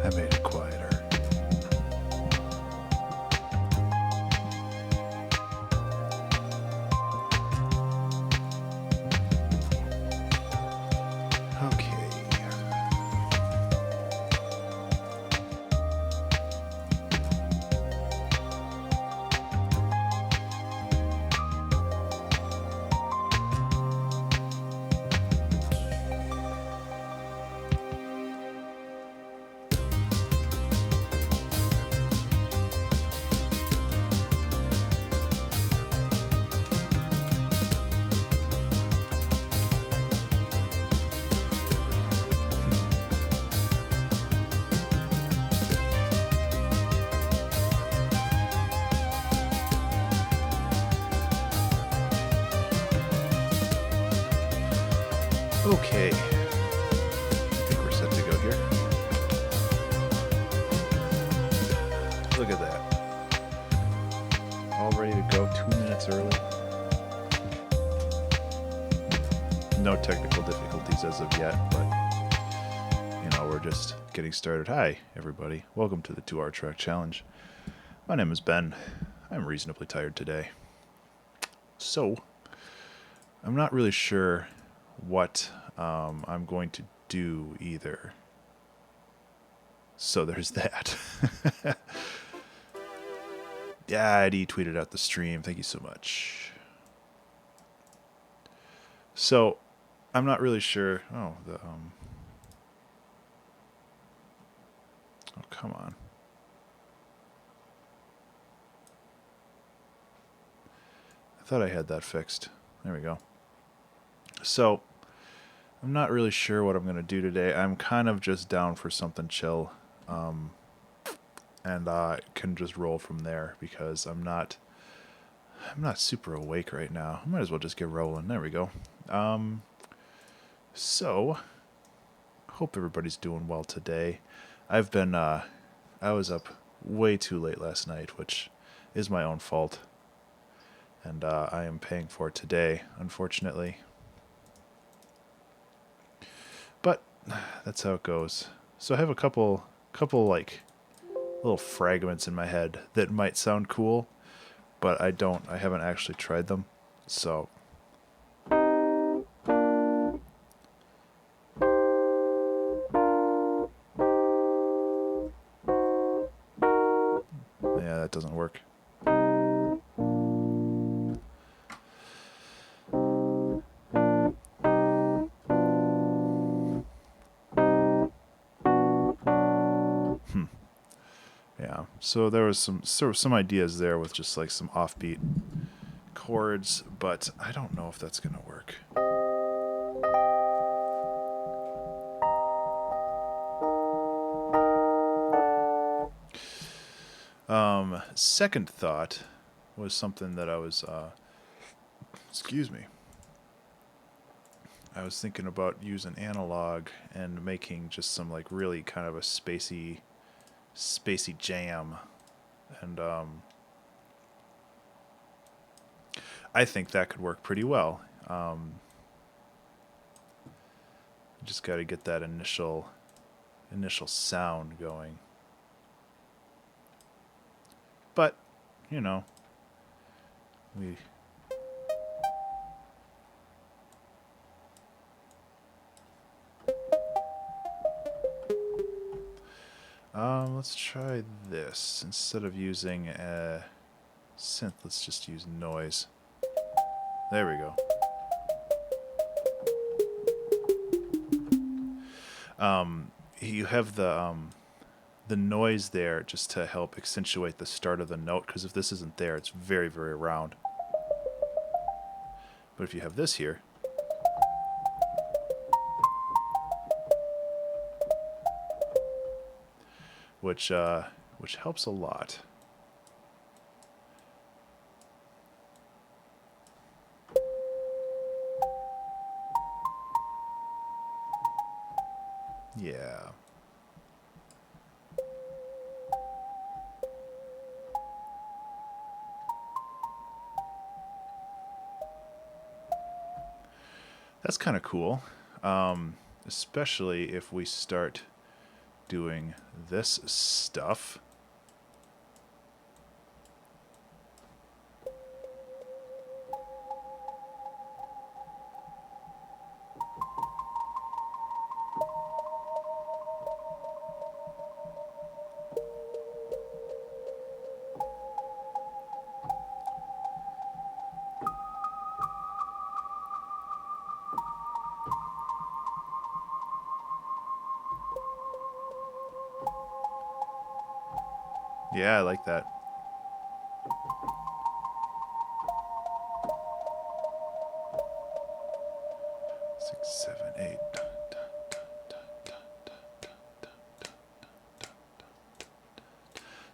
I made it quieter. Okay. Okay. I think we're set to go here. Look at that. All ready to go 2 minutes early. No technical difficulties as of yet, but we're just getting started. Hi, everybody. Welcome to the 2-Hour Track Challenge. My name is Ben. I'm reasonably tired today. So, I'm not really sure what I'm going to do either. So there's that. Daddy tweeted out the stream. Thank you so much. So I'm not really sure. Oh, oh, come on. I thought I had that fixed. There we go. So I'm not really sure what I'm going to do today. I'm kind of just down for something chill. And I can just roll from there because I'm not super awake right now. I might as well just get rolling. There we go. So hope everybody's doing well today. I was up way too late last night, which is my own fault. And I am paying for it today, unfortunately. But that's how it goes. So I have a couple like little fragments in my head that might sound cool, but I haven't actually tried them. So yeah, that doesn't work. Yeah, so there was some ideas there with just like some offbeat chords, but I don't know if that's gonna work. Second thought was something that I was excuse me. I was thinking about using analog and making just some like really kind of a spacey jam, and I think that could work pretty well. Just got to get that initial sound going. But we let's try this. Instead of using a synth, let's just use noise. There we go. You have the noise there just to help accentuate the start of the note, because if this isn't there, it's very, very round. But if you have this here, which helps a lot. Yeah. That's kind of cool, especially if we start doing this stuff. Yeah, I like that. 6, 7, 8.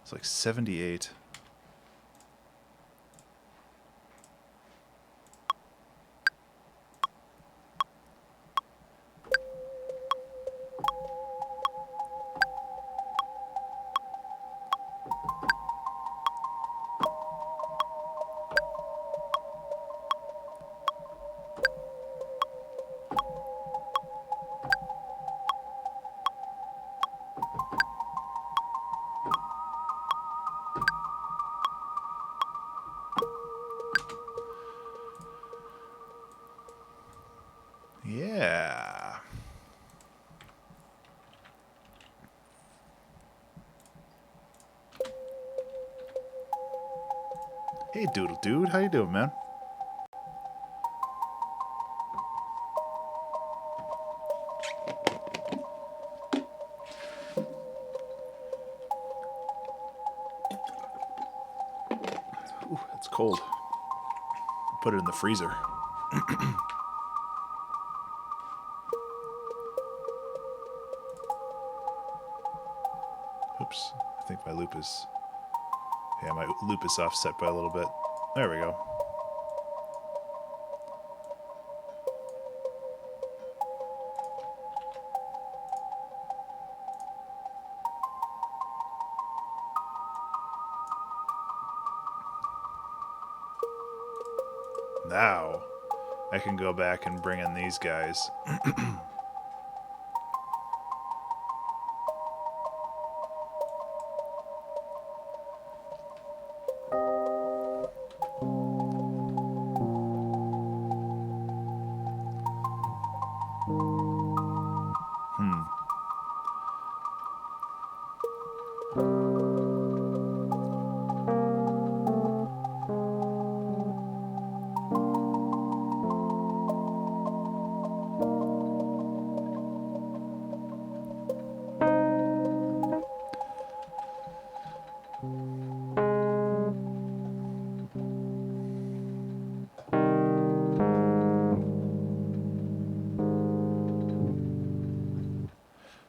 It's like 78. Yeah. Hey, Doodle Dude. How you doing, man? Ooh, it's cold. Put it in the freezer. Oops. I think my loop is... Yeah, my loop is offset by a little bit. There we go. Now, I can go back and bring in these guys.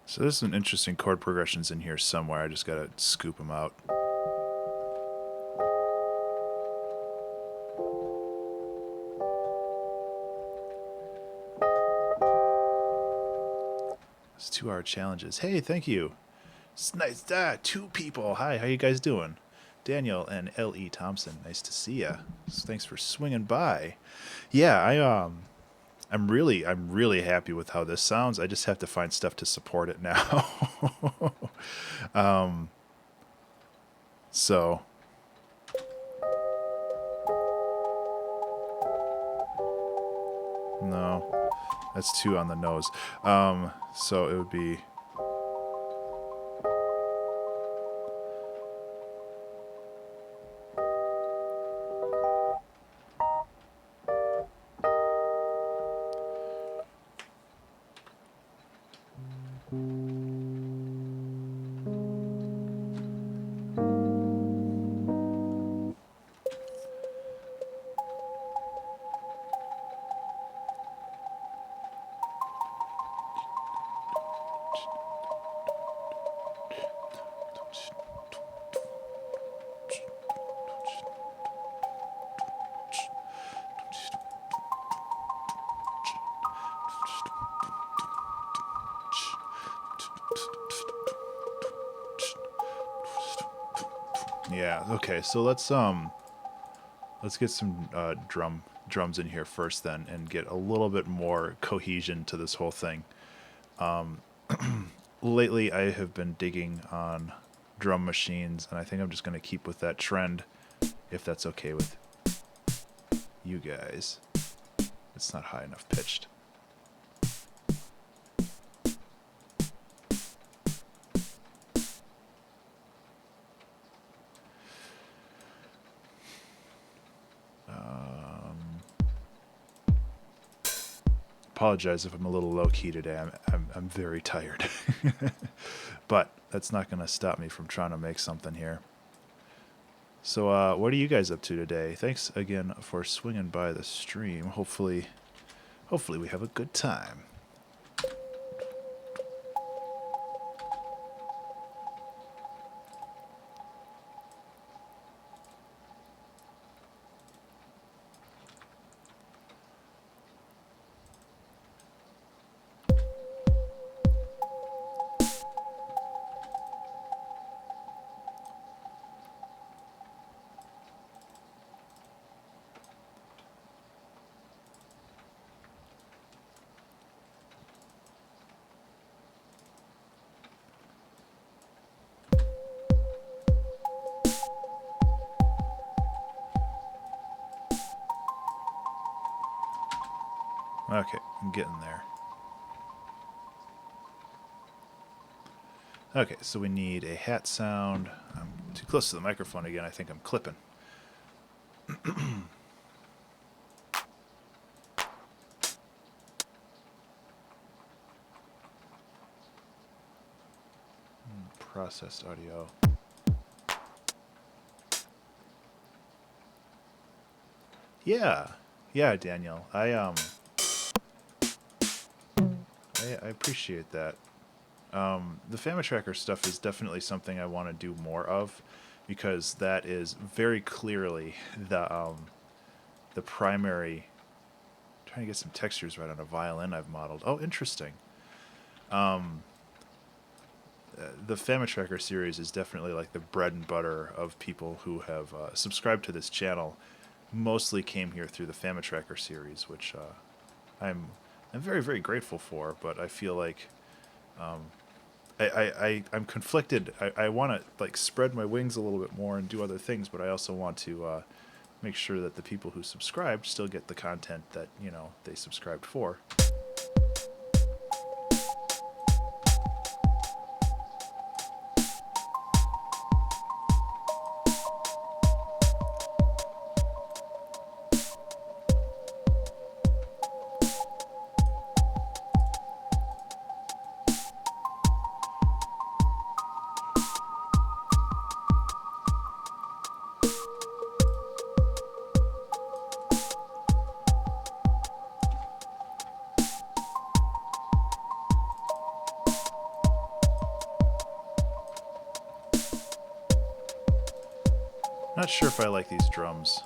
So there's some interesting chord progressions in here somewhere. I just gotta scoop them out. It's 2-hour challenges. Hey, thank you. It's nice. 2 people. Hi, how you guys doing? Daniel and L.E. Thompson. Nice to see ya. Thanks for swinging by. Yeah, I'm really happy with how this sounds. I just have to find stuff to support it now. So no, that's 2 on the nose. So it would be... Yeah, okay, so let's get some drums in here first then and get a little bit more cohesion to this whole thing. lately I have been digging on drum machines, and I think I'm just going to keep with that trend, if that's okay with you guys. It's not high enough pitched. Apologize if I'm a little low-key today. I'm very tired. But that's not going to stop me from trying to make something here. So what are you guys up to today? Thanks again for swinging by the stream. Hopefully we have a good time. Okay, I'm getting there. Okay, so we need a hat sound. I'm too close to the microphone again. I think I'm clipping. Processed audio. Yeah, Daniel. I appreciate that. The Family Tracker stuff is definitely something I want to do more of, because that is very clearly the primary. I'm trying to get some textures right on a violin I've modeled. Oh, interesting. The Family Tracker series is definitely like the bread and butter of people who have subscribed to this channel. Mostly came here through the Family Tracker series, which I'm very, very grateful for. But I feel like I'm conflicted. I want to like spread my wings a little bit more and do other things, but I also want to make sure that the people who subscribed still get the content that they subscribed for. Not sure if I like these drums.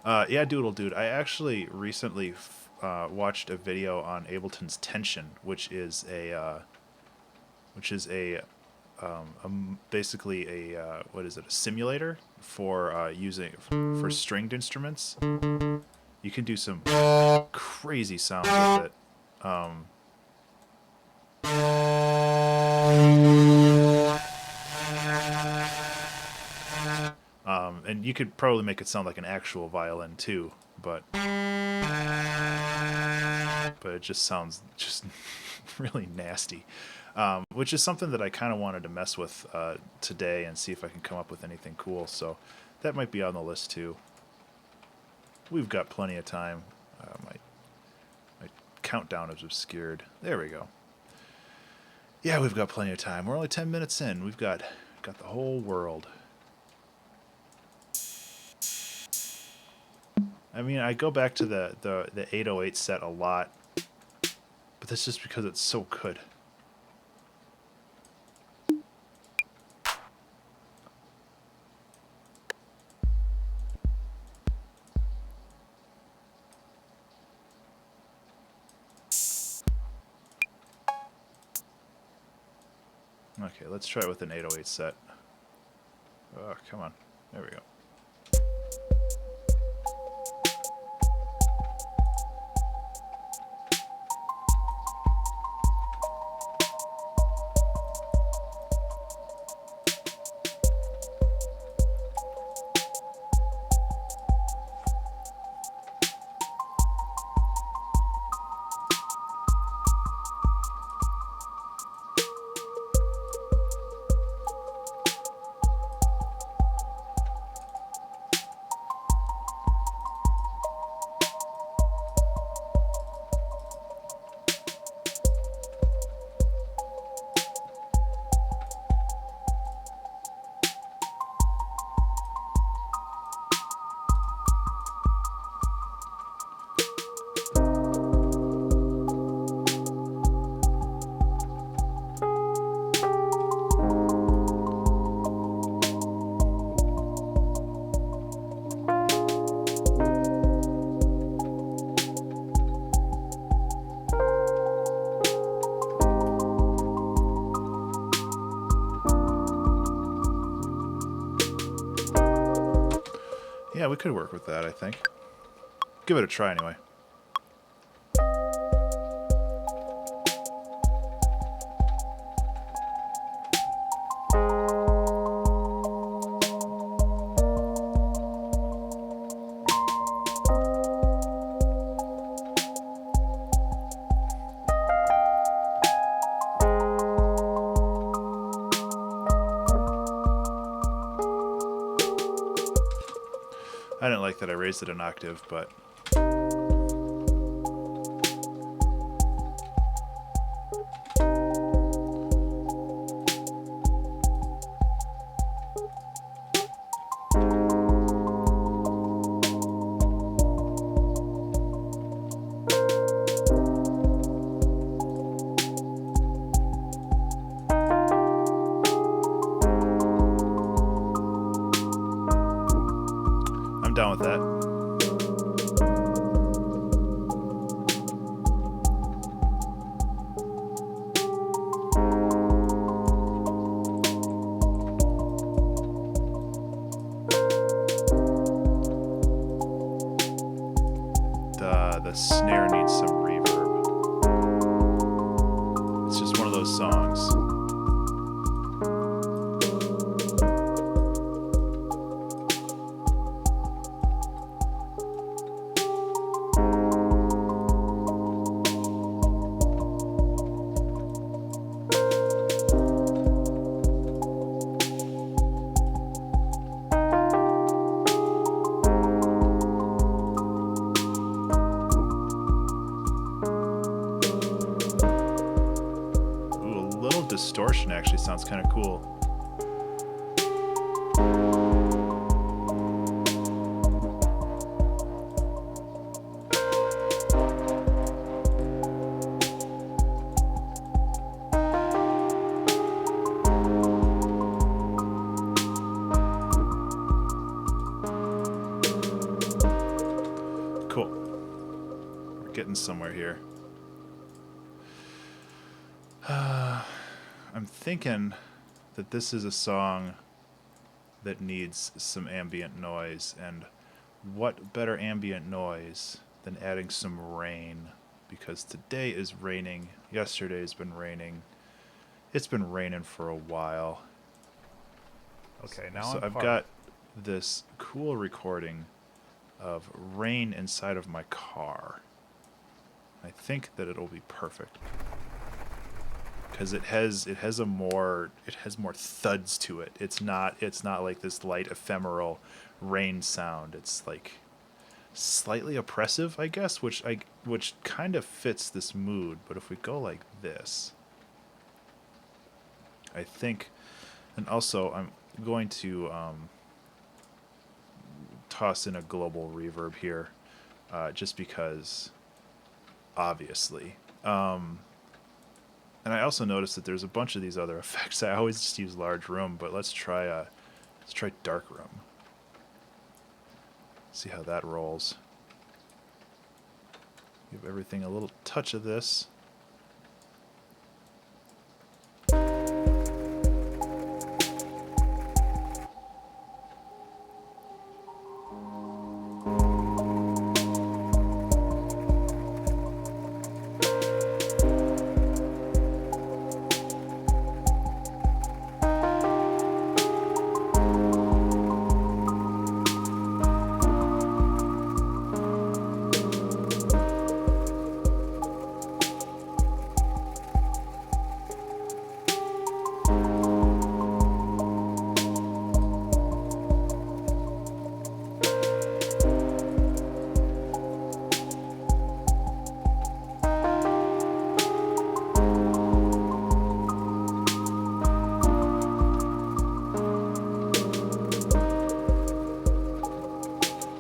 Yeah, Doodle Dude. I actually recently watched a video on Ableton's Tension, which is basically a what is it? A simulator for using for stringed instruments. You can do some crazy sounds with it. And you could probably make it sound like an actual violin too, but it just sounds just really nasty. Which is something that I kind of wanted to mess with today and see if I can come up with anything cool. So that might be on the list too. We've got plenty of time. My countdown is obscured. There we go. Yeah, we've got plenty of time. We're only 10 minutes in. We've got the whole world. I mean, I go back to the 808 set a lot, but that's just because it's so good. Okay, let's try it with an 808 set. Oh, come on. There we go. Yeah, we could work with that, I think. Give it a try anyway. I didn't like that I raised it an octave, but I'm down with that. The snare needs some reverb. It's just one of those songs. Distortion actually sounds kind of cool. Cool. We're getting somewhere here. I'm thinking that this is a song that needs some ambient noise, and what better ambient noise than adding some rain, because today is raining, yesterday's been raining, it's been raining for a while. Okay, now So I've got this cool recording of rain inside of my car. I think that it'll be perfect, because it has more thuds to it. It's not like this light ephemeral rain sound. It's like slightly oppressive, I guess, which kind of fits this mood. But if we go like this, I think, and also I'm going to toss in a global reverb here, just because, obviously. And I also noticed that there's a bunch of these other effects. I always just use large room, but let's try dark room. See how that rolls. Give everything a little touch of this.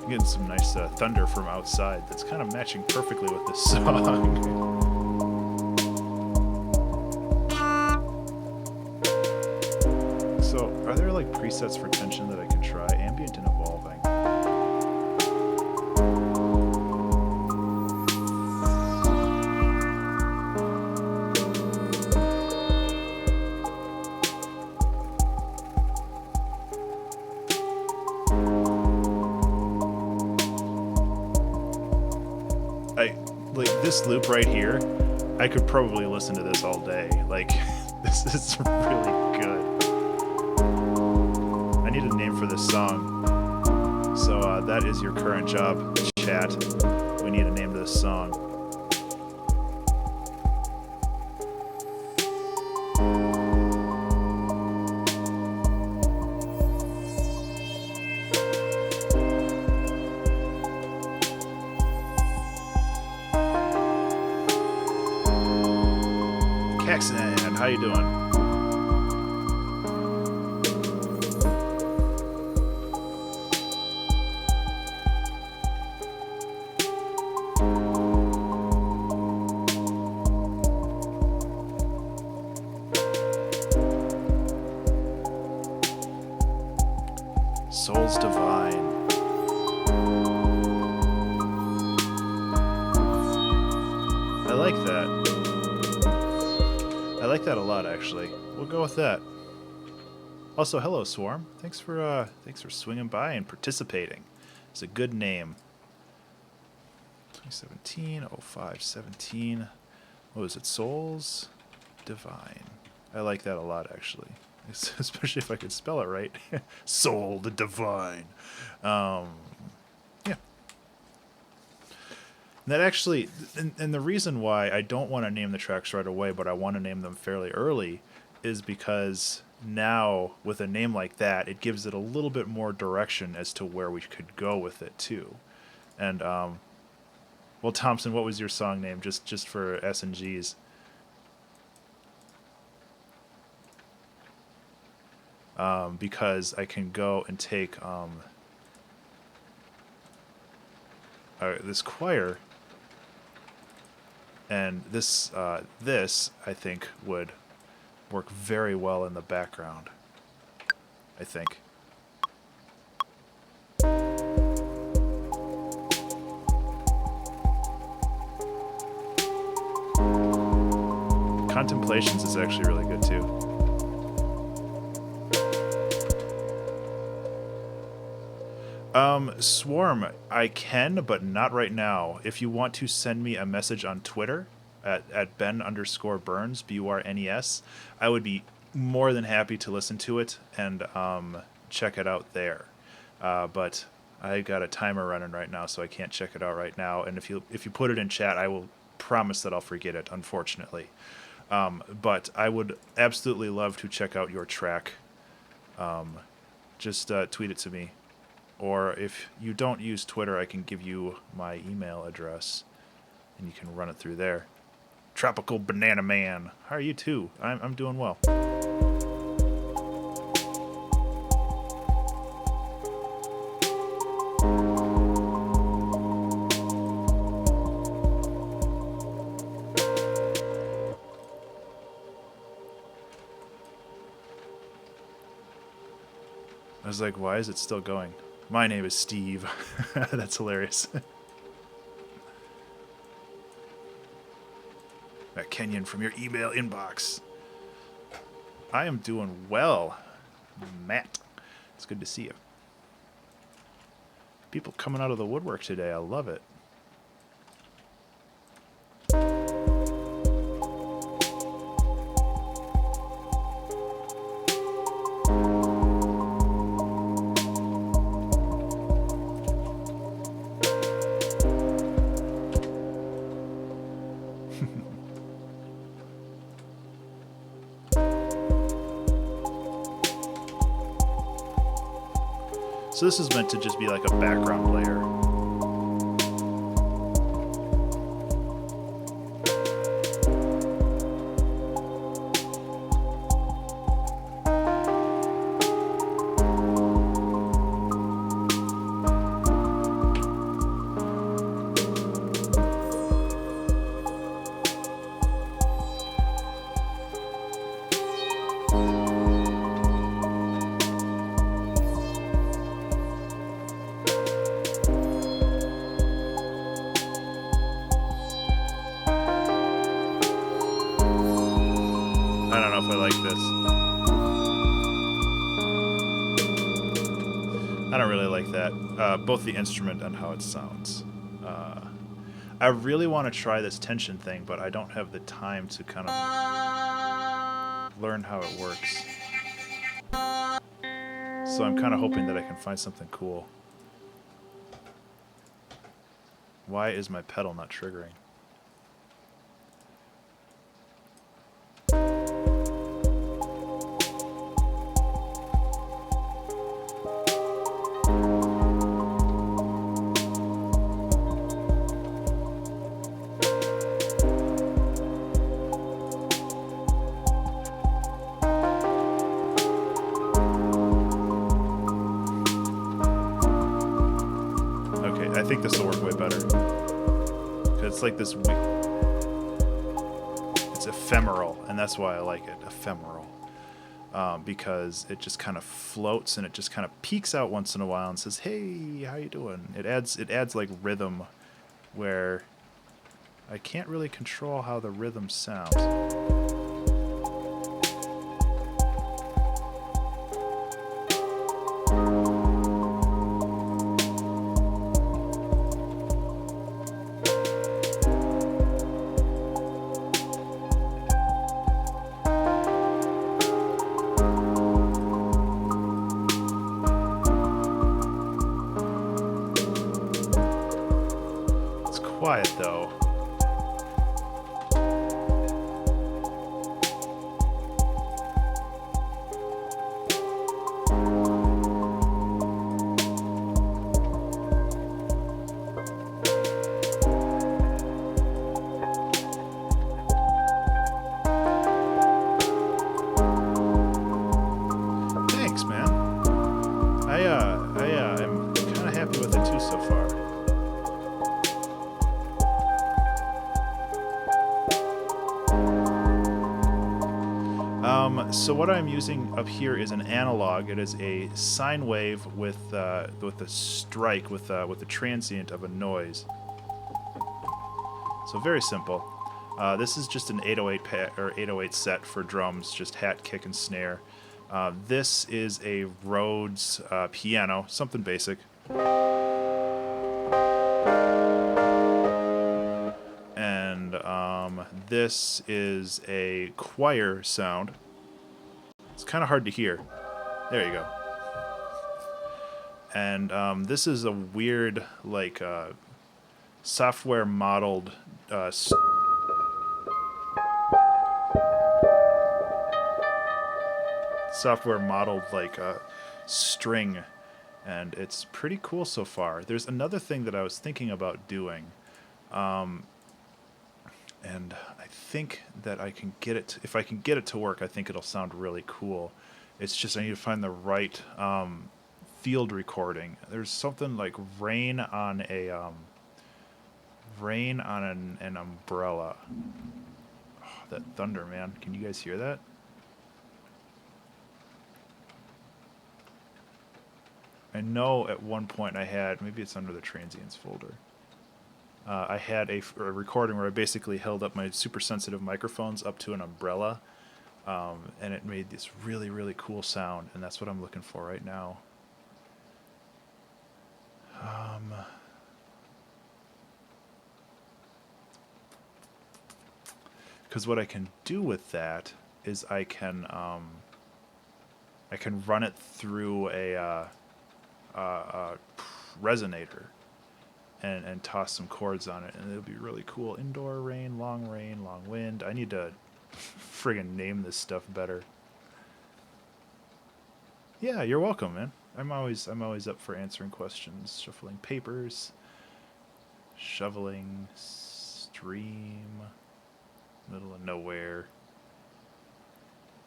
Getting some nice thunder from outside that's kind of matching perfectly with this song. So, are there like presets for tension that I can try? Ambient and evolving. this loop right here, I could probably listen to this all day. Like, this is really good. I need a name for this song. So that is your current job, chat. We need a name to this song. Caxton, how you doing? Souls Divine. I like that. I like that a lot, actually. We'll go with that. Also, hello, Swarm. Thanks for swinging by and participating. It's a good name. 2017, 0517. What was it? Souls Divine. I like that a lot, actually. Especially if I could spell it right. Soul the Divine. Yeah. And that actually, and the reason why I don't want to name the tracks right away, but I want to name them fairly early, is because now, with a name like that, it gives it a little bit more direction as to where we could go with it, too. And, well, Thompson, what was your song name, just for S&Gs? Because I can go and take this choir, and this I think would work very well in the background. I think. Contemplations is actually really good too. Swarm, I can, but not right now. If you want to send me a message on Twitter at Ben_Burns, BURNES, I would be more than happy to listen to it and check it out there. But I got a timer running right now, so I can't check it out right now. And if you put it in chat, I will promise that I'll forget it, unfortunately. But I would absolutely love to check out your track. Just tweet it to me. Or if you don't use Twitter, I can give you my email address, and you can run it through there. Tropical Banana Man, how are you too? I'm doing well. I was like, why is it still going? My name is Steve. That's hilarious. Kenyon from your email inbox. I am doing well, Matt. It's good to see you. People coming out of the woodwork today. I love it. So this is meant to just be like a background layer. Both the instrument and how it sounds. I really want to try this tension thing, but I don't have the time to kind of learn how it works. So I'm kind of hoping that I can find something cool. Why is my pedal not triggering? I think this will work way better. Cause it's like this. It's ephemeral, and that's why I like it. Ephemeral, because it just kind of floats and it just kind of peeks out once in a while and says, "Hey, how you doing?" It adds like rhythm, where I can't really control how the rhythm sounds. Quiet though. Thanks, man. I'm kind of happy with it too so far. So what I'm using up here is an analog. It is a sine wave with a strike, with a transient of a noise. So very simple. This is just an 808 or 808 set for drums, just hat, kick, and snare. This is a Rhodes piano, something basic. And this is a choir sound. It's kind of hard to hear. There you go. And this is a weird, like, software modeled like string, and it's pretty cool so far. There's another thing that I was thinking about doing, and I think that I can get it. If I can get it to work, I think it'll sound really cool. It's just I need to find the right field recording. There's something like rain on an umbrella. Oh, that thunder, man! Can you guys hear that? I know at one point I had, maybe it's under the transients folder. I had a recording where I basically held up my super sensitive microphones up to an umbrella, and it made this really, really cool sound, and that's what I'm looking for right now. Because what I can do with that is I can run it through a resonator and toss some chords on it, and it'll be really cool. Indoor rain, long wind. I need to friggin' name this stuff better. Yeah, you're welcome, man. I'm always up for answering questions. Shuffling papers, shoveling, stream, middle of nowhere.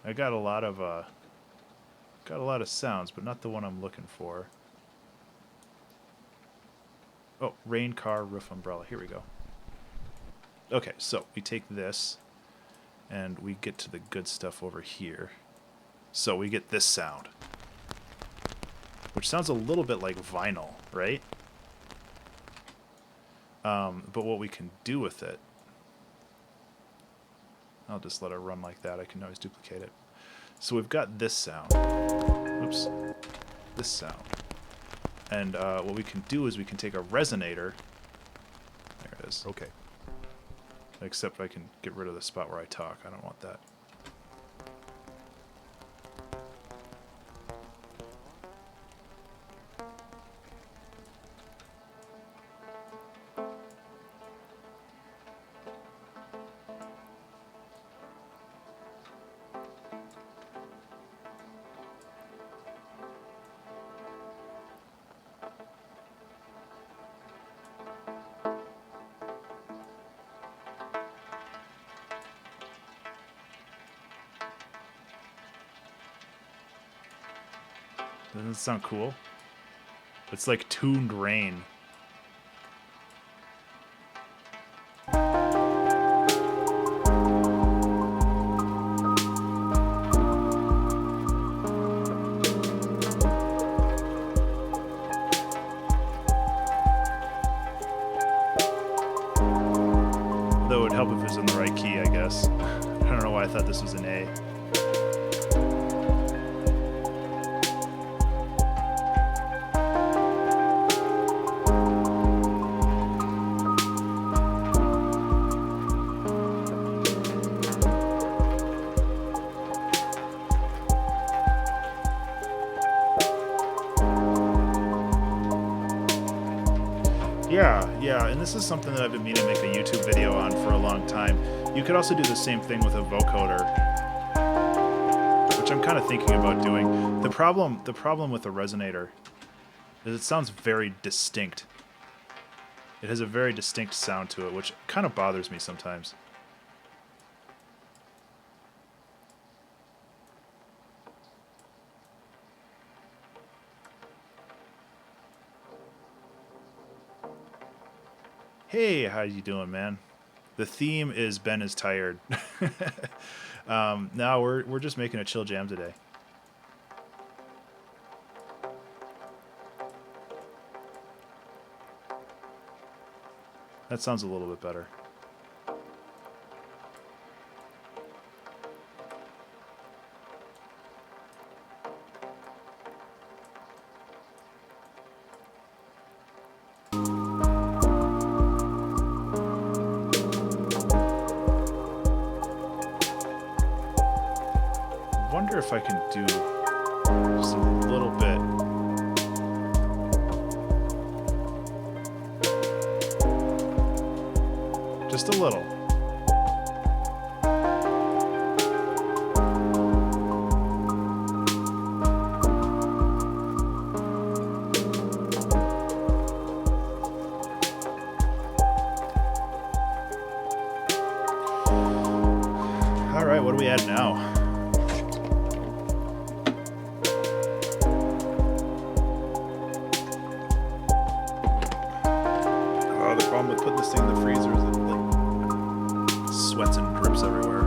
I got a lot of sounds, but not the one I'm looking for. Oh, rain, car, roof, umbrella. Here we go. Okay, so we take this, and we get to the good stuff over here. So we get this sound, which sounds a little bit like vinyl, right? But what we can do with it, I'll just let it run like that. I can always duplicate it. So we've got this sound. Oops. This sound. And what we can do is we can take a resonator. There it is. Okay. Except I can get rid of the spot where I talk. I don't want that. Doesn't it sound cool? It's like tuned rain. Though it would help if it was in the right key, I guess. I don't know why I thought this was an A. Yeah, and this is something that I've been meaning to make a YouTube video on for a long time. You could also do the same thing with a vocoder, which I'm kind of thinking about doing. The problem with a resonator is it sounds very distinct. It has a very distinct sound to it, which kind of bothers me sometimes. Hey, how you doing, man? The theme is Ben is tired. No, we're just making a chill jam today. That sounds a little bit better. If I can do just a little bit. Just a little. All right, what do we add now? This thing in the freezer is it like sweats and drips everywhere.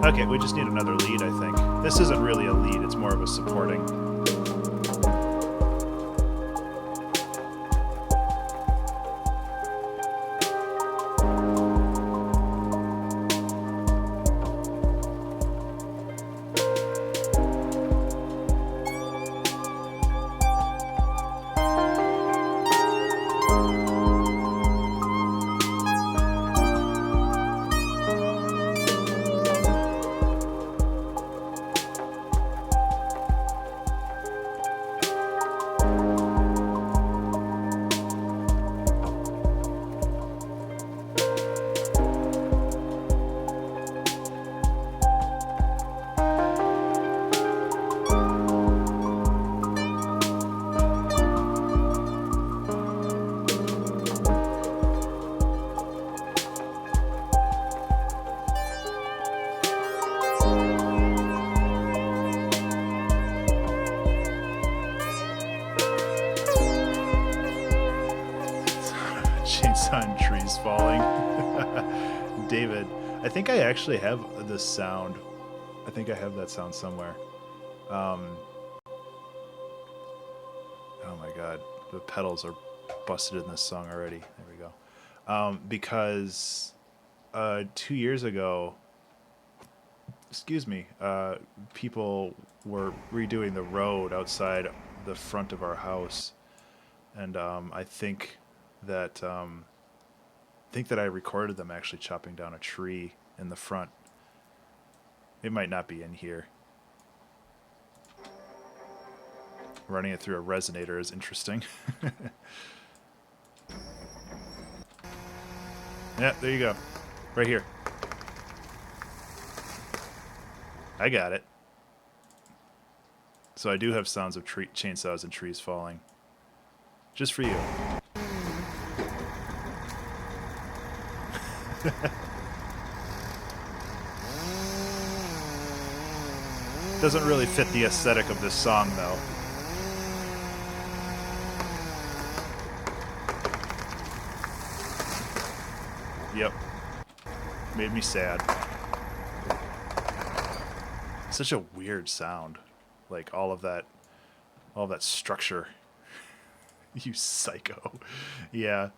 Okay, we just need another lead, I think. This isn't really a lead, it's more of a supporting. On trees falling. David, I think I actually have this sound. I think I have that sound somewhere. my god, the pedals are busted in this song already. There we go. Because 2 years ago, people were redoing the road outside the front of our house, and I think that I recorded them actually chopping down a tree in the front. It might not be in here. Running it through a resonator is interesting. Yeah, there you go. Right here. I got it. So I do have sounds of chainsaws and trees falling. Just for you. Doesn't really fit the aesthetic of this song, though. Yep. Made me sad. Such a weird sound. Like all of that structure. You psycho. Yeah.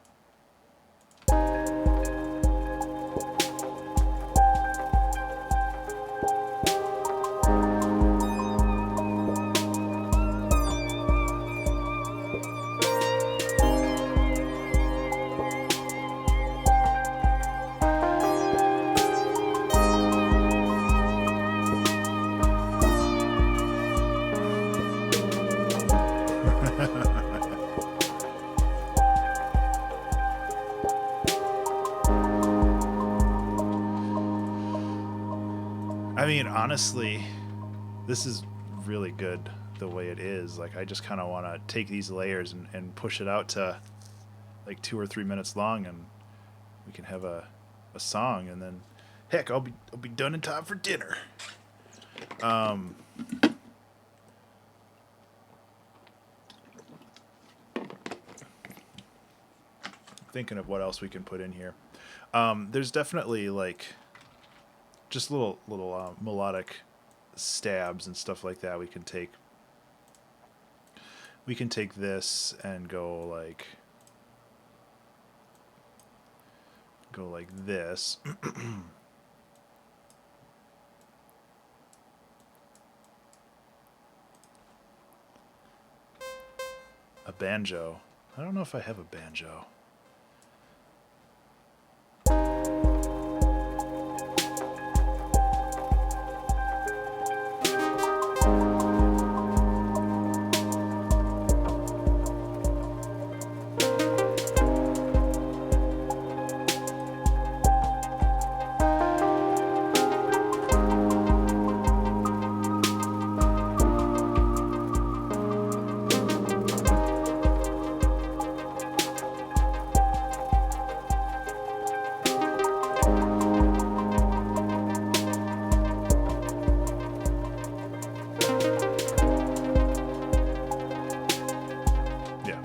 I mean, honestly, this is really good the way it is. Like, I just kind of want to take these layers and push it out to like 2 or 3 minutes long, and we can have a song, and then heck, I'll be done in time for dinner. Thinking of what else we can put in here. There's definitely like just little melodic stabs and stuff like that. We can take this and go like this. A banjo. I don't know if I have a banjo.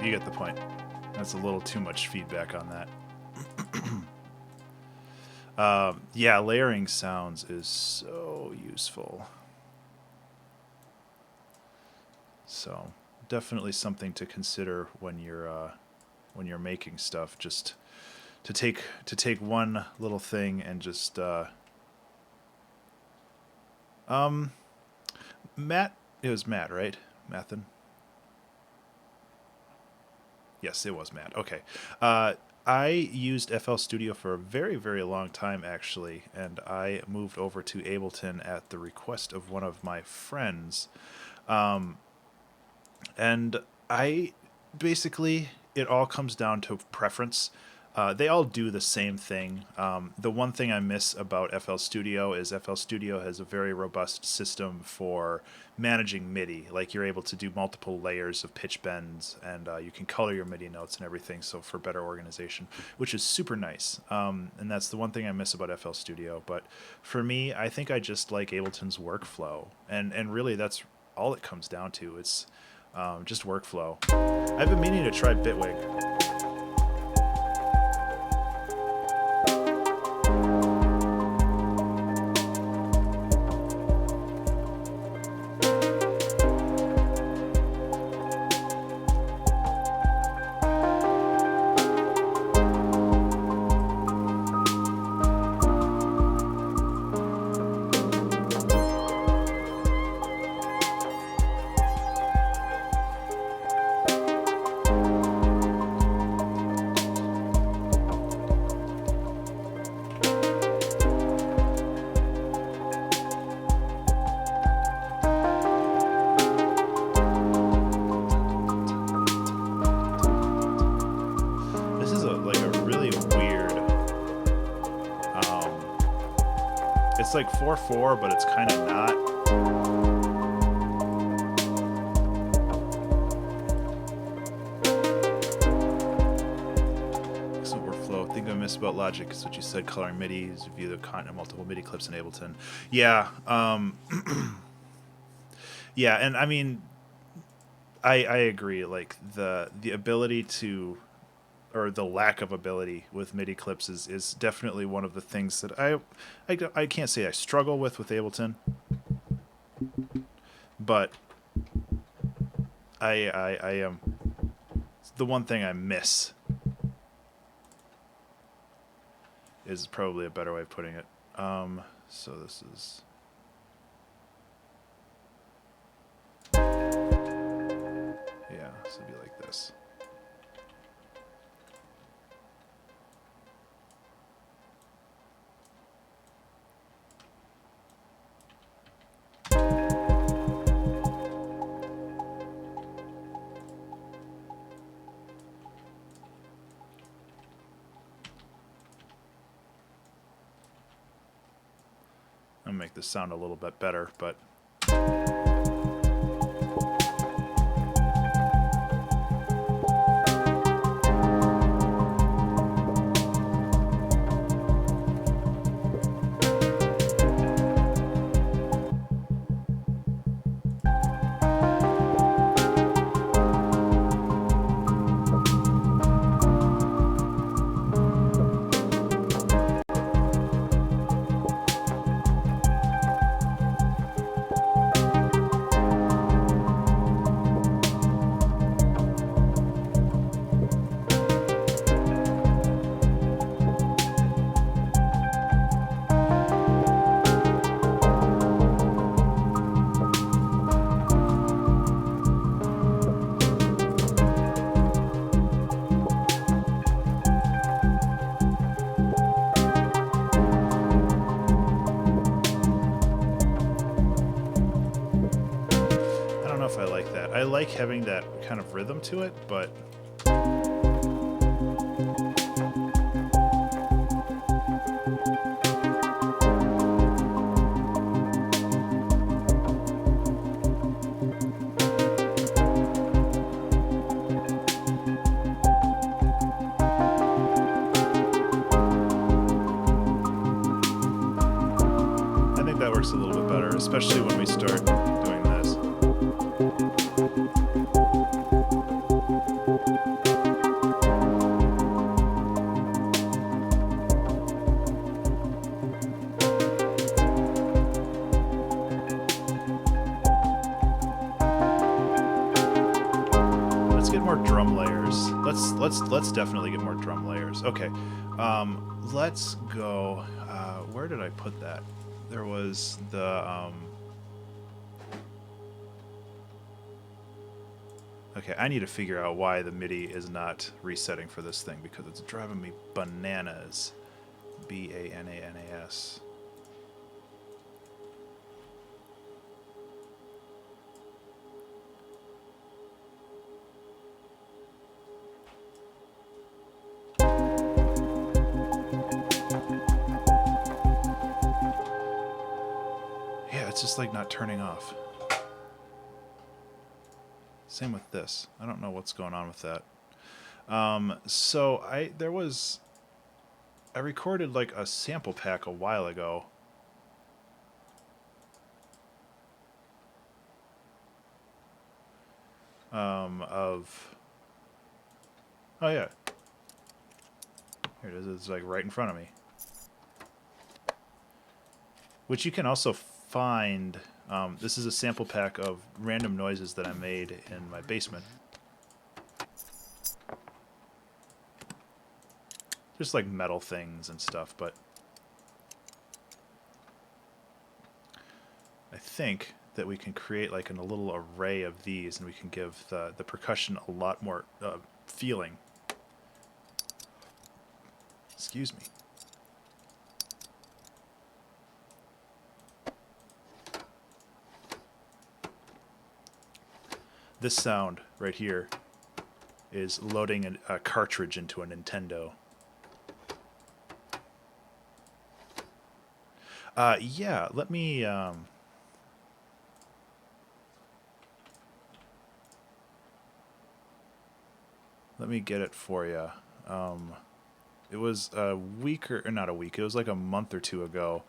You get the point. That's a little too much feedback on that. Yeah, layering sounds is so useful. So definitely something to consider when you're making stuff. Just to take one little thing and just Matt. It was Matt, right? Mathen. Yes, it was Matt. Okay. I used FL Studio for a very, very long time, actually, and I moved over to Ableton at the request of one of my friends. And I basically, it all comes down to preference. They all do the same thing. The one thing I miss about FL Studio is FL Studio has a very robust system for managing MIDI. Like, you're able to do multiple layers of pitch bends, and you can color your MIDI notes and everything, so for better organization, which is super nice. And that's the one thing I miss about FL Studio. But for me, I think I just like Ableton's workflow. And really, that's all it comes down to. It's just workflow. I've been meaning to try Bitwig. It's like 4/4, but it's kind of not. Excellent workflow. Thing I miss about Logic is what you said, coloring MIDIs, view the content, multiple MIDI clips in Ableton. Yeah. Yeah, and I mean, I agree. Like the ability to, or the lack of ability with MIDI clips is definitely one of the things that I can't say I struggle with Ableton, but I am the one thing I miss is probably a better way of putting it. So this is. Yeah, so it'd be like this. I'll make this sound a little bit better, but I don't know if I like that. I like having that kind of rhythm to it, but I think that works a little bit better, especially when we start doing this. Let's get more drum layers. Let's definitely get more drum layers. Okay, let's go. Where did I put that? There was the. Okay, I need to figure out why the MIDI is not resetting for this thing because it's driving me bananas. Bananas. Yeah, it's just like not turning off. Same with this. I don't know what's going on with that. So I recorded like a sample pack a while ago. Oh yeah. Here it is. It's like right in front of me. Which you can also find. This is a sample pack of random noises that I made in my basement. Just like metal things and stuff, but I think that we can create like a little array of these and we can give the percussion a lot more feeling. Excuse me. This sound right here is loading a cartridge into a Nintendo. Yeah, let me get it for you. It was a week or not a week. It was like a month or two ago.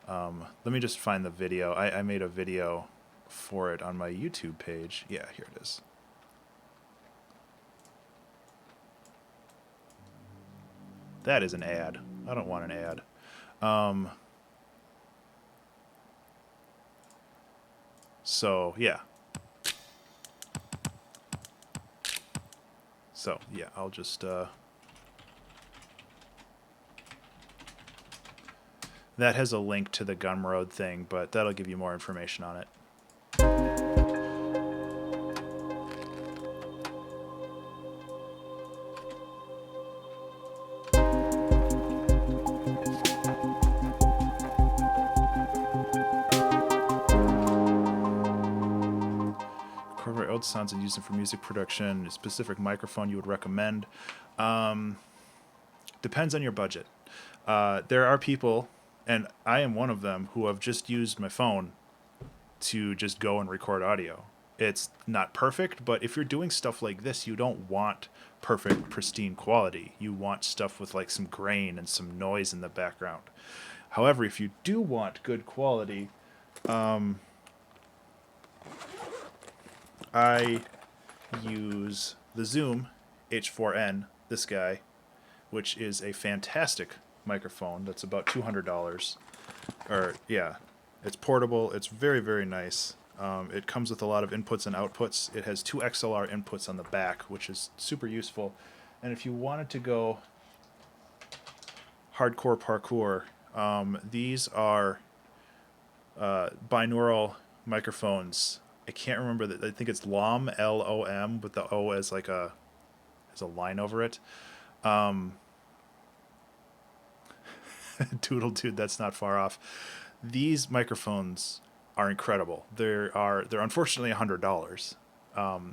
Let me just find the video. I made a video for it on my YouTube page. Yeah, here it is. That is an ad. I don't want an ad. So, yeah. So, yeah, I'll just... That has a link to the Gumroad thing, but that'll give you more information on it. Incorporate old sounds and use them for music production. A specific microphone you would recommend. Depends on your budget. There are people, and I am one of them, who have just used my phone to just go and record audio. It's not perfect, but if you're doing stuff like this, you don't want perfect, pristine quality. You want stuff with like some grain and some noise in the background. However, if you do want good quality, I use the Zoom H4n, this guy, which is a fantastic microphone that's about $200. Or, yeah, it's portable. It's very, very nice. It comes with a lot of inputs and outputs. It has 2 XLR inputs on the back, which is super useful. And if you wanted to go hardcore parkour, these are binaural microphones. I can't remember that. I think it's LOM, LOM, with the O as like a line over it. Doodle dude, that's not far off. These microphones are incredible. They're unfortunately $100,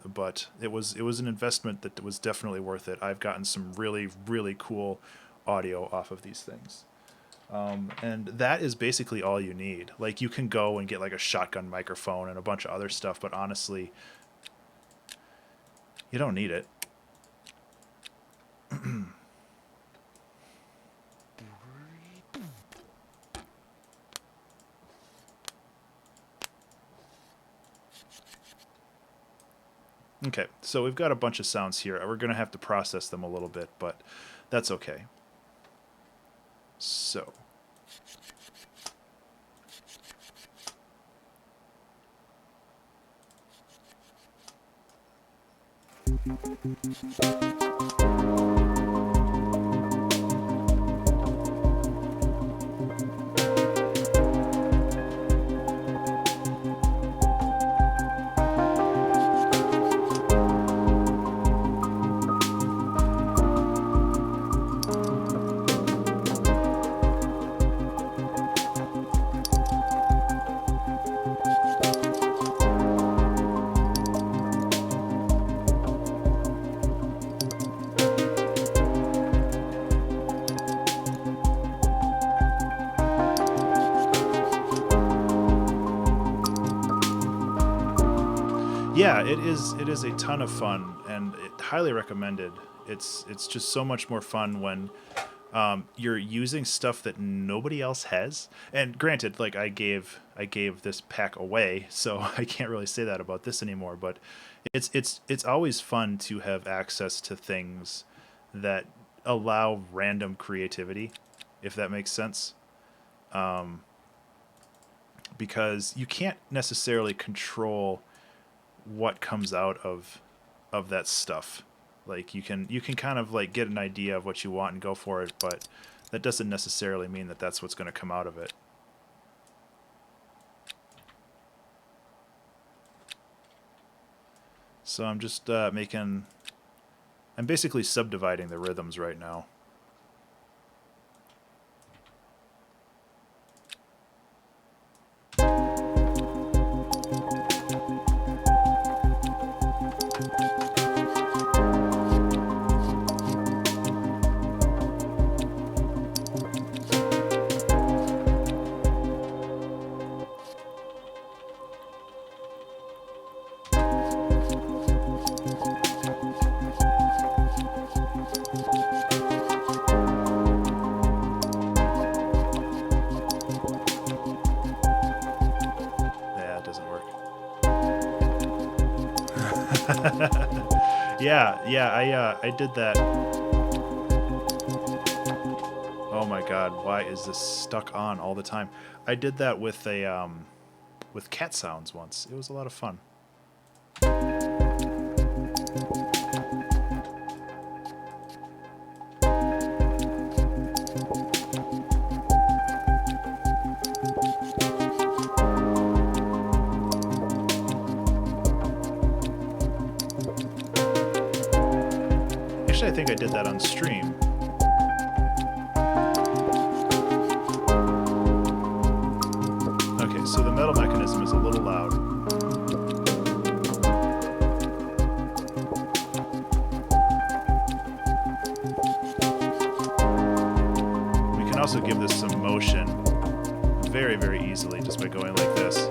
but it was an investment that was definitely worth it. I've gotten some really, really cool audio off of these things. And that is basically all you need. Like, you can go and get like a shotgun microphone and a bunch of other stuff, but honestly, you don't need it. Okay, so we've got a bunch of sounds here. We're going to have to process them a little bit, but that's okay. So... Yeah, it is a ton of fun, and highly recommended. It's just so much more fun when you're using stuff that nobody else has. And granted, like I gave this pack away, so I can't really say that about this anymore. But it's always fun to have access to things that allow random creativity, if that makes sense. Because you can't necessarily control what comes out of that stuff. Like you can kind of like get an idea of what you want and go for it, but that doesn't necessarily mean that that's what's going to come out of it. So I'm just I'm basically subdividing the rhythms right now. I did that. Oh my god, why is this stuck on all the time? I did that with with cat sounds once. It was a lot of fun. Actually, I think I did that on stream. Okay, so the metal mechanism is a little loud. We can also give this some motion very, very easily just by going like this.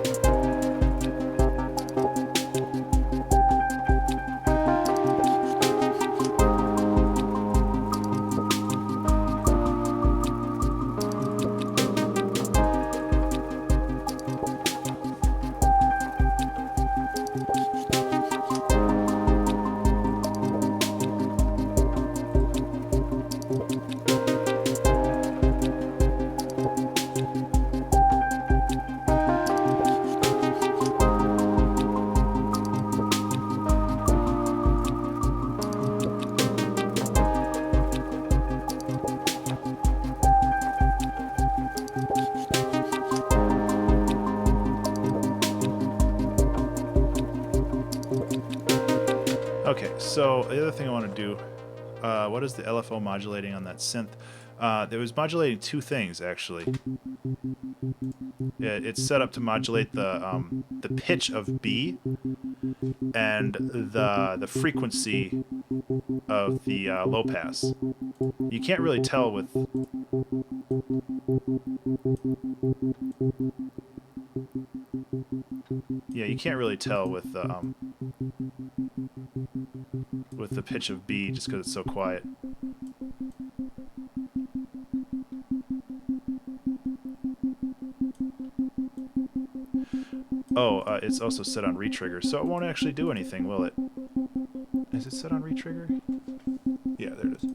Okay, so the other thing I want to do, what is the LFO modulating on that synth? It was modulating two things, actually. It's set up to modulate the pitch of B and the frequency of the low pass. You can't really tell with... Yeah, you can't really tell with the pitch of B just because it's so quiet. Oh, it's also set on retrigger, so it won't actually do anything, will it? Is it set on retrigger? Yeah, there it is.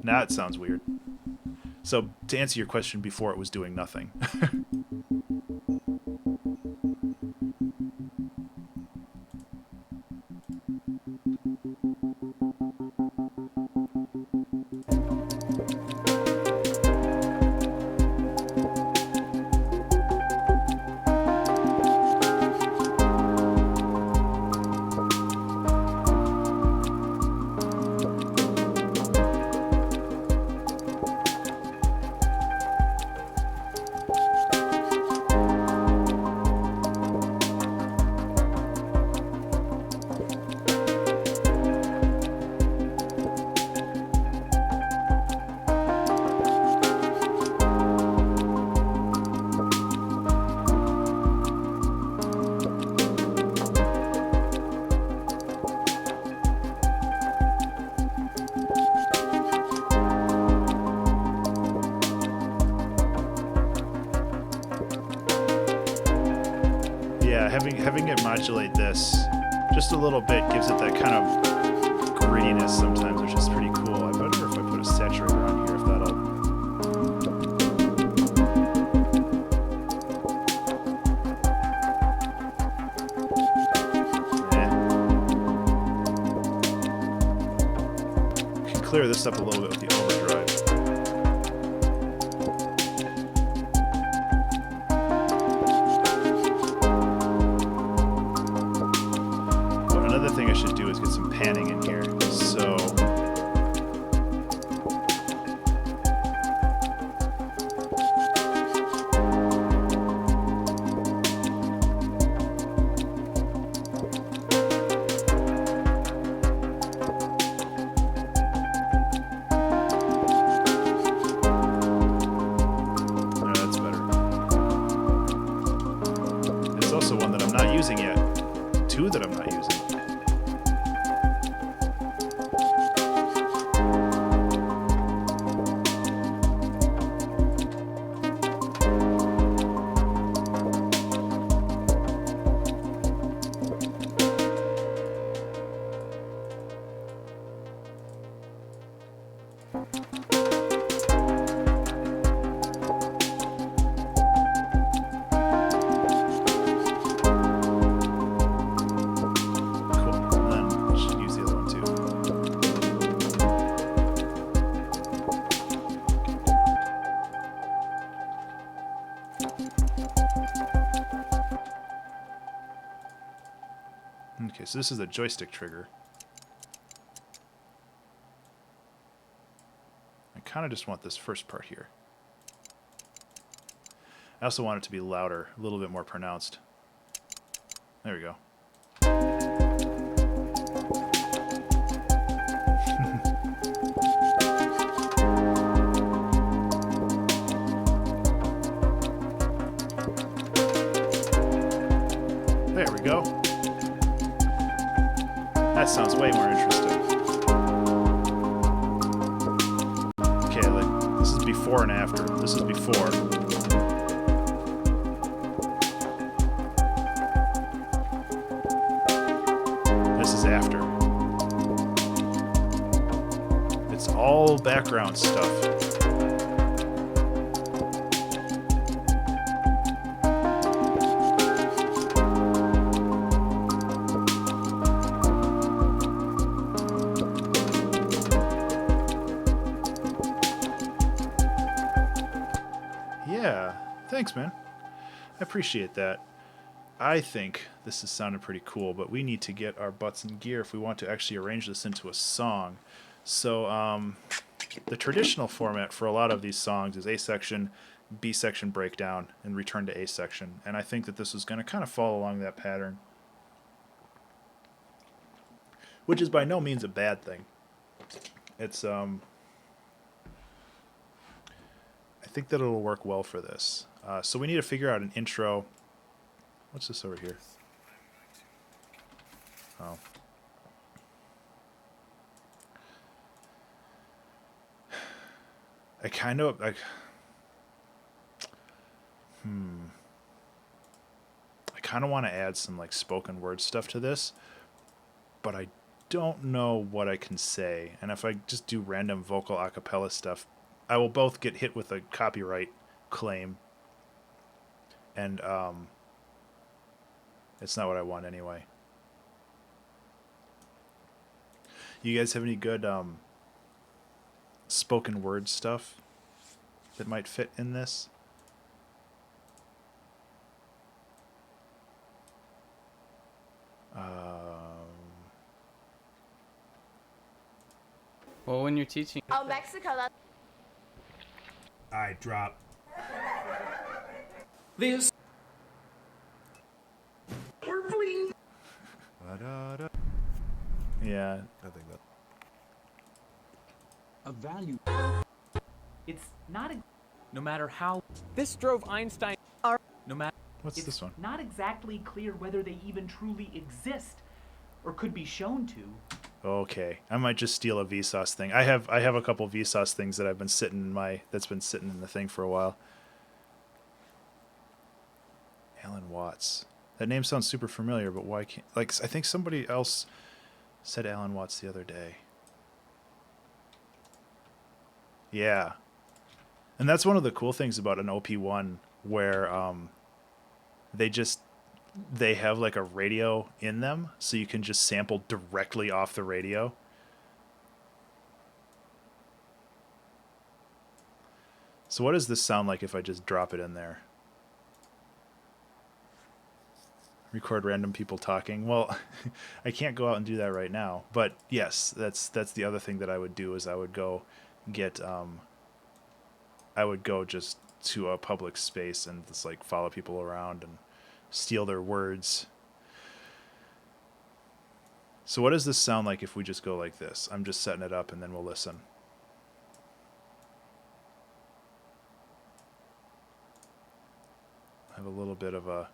Now it sounds weird. So, to answer your question, before it was doing nothing. Having it modulate this just a little bit gives it that kind of grittiness sometimes, which is pretty cool. I wonder if I put a saturator on here, if that'll... Can clear this up a little bit with the overdrive. Thing I should do is get some panning in here. So Cool. And then we should use the other one too. Okay, so this is the joystick trigger. I kind of just want this first part here. I also want it to be louder, a little bit more pronounced. There we go. There we go. That sounds way more interesting. Okay, like this is before and after. This is before. This is after. It's all background stuff. Yeah, thanks, man. I appreciate that. I think this is sounding pretty cool, but we need to get our butts in gear if we want to actually arrange this into a song. So, the traditional format for a lot of these songs is A section, B section breakdown, and return to A section. And I think that this is going to kind of follow along that pattern, which is by no means a bad thing. It's, I think that it'll work well for this. So we need to figure out an intro. What's this over here? Oh. I kind of... I kind of want to add some like spoken word stuff to this, but I don't know what I can say. And if I just do random vocal a cappella stuff, I will both get hit with a copyright claim. And it's not what I want anyway. You guys have any good spoken word stuff that might fit in this? Well, when you're teaching... Oh, Mexico, that's... I drop. This. Yeah, I think that. A value. It's not no matter how This drove Einstein. no matter What's it's this one? not exactly clear whether they even truly exist or could be shown to. Okay, I might just steal a Vsauce thing. I have a couple Vsauce things that I've been sitting in that's been sitting in the thing for a while. Alan Watts. That name sounds super familiar, but why can't... Like, I think somebody else said Alan Watts the other day. Yeah. And that's one of the cool things about an OP1, where they have like a radio in them, so you can just sample directly off the radio. So what does this sound like if I just drop it in there? Record random people talking. Well, I can't go out and do that right now, but yes, that's the other thing that I would do is I would go get I would go just to a public space and just like follow people around and steal their words. So what does this sound like if we just go like this? I'm just setting it up and then we'll listen. I have a little bit of a...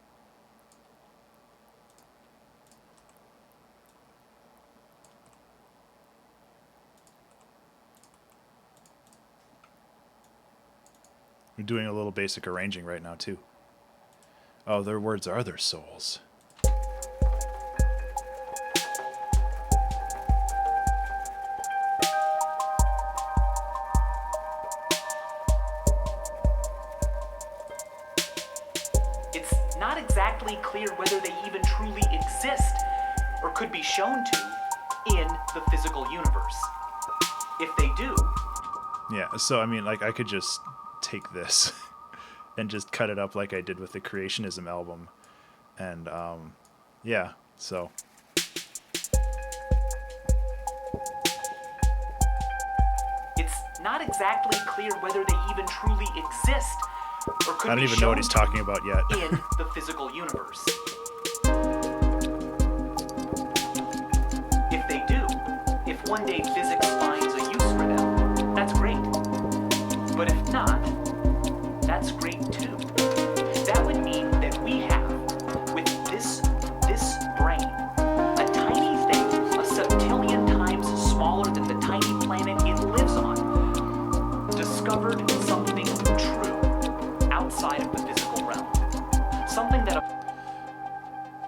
We're doing a little basic arranging right now, too. Oh, their words are their souls. not exactly clear whether they even truly exist or could be shown to in the physical universe. If they do, Yeah, so I mean, like, I could just take this and just cut it up like I did with the Creationism album. And, yeah, so. it's not exactly clear whether they even truly exist or could I don't be even know what shown he's to talking about yet. in the physical universe. If they do, if one day physics finds a use for them, that's great. But if not, that's great too. That would mean that we have, with this brain, a tiny thing, a septillion times smaller than the tiny planet it lives on, discovered something true outside of the physical realm. Something that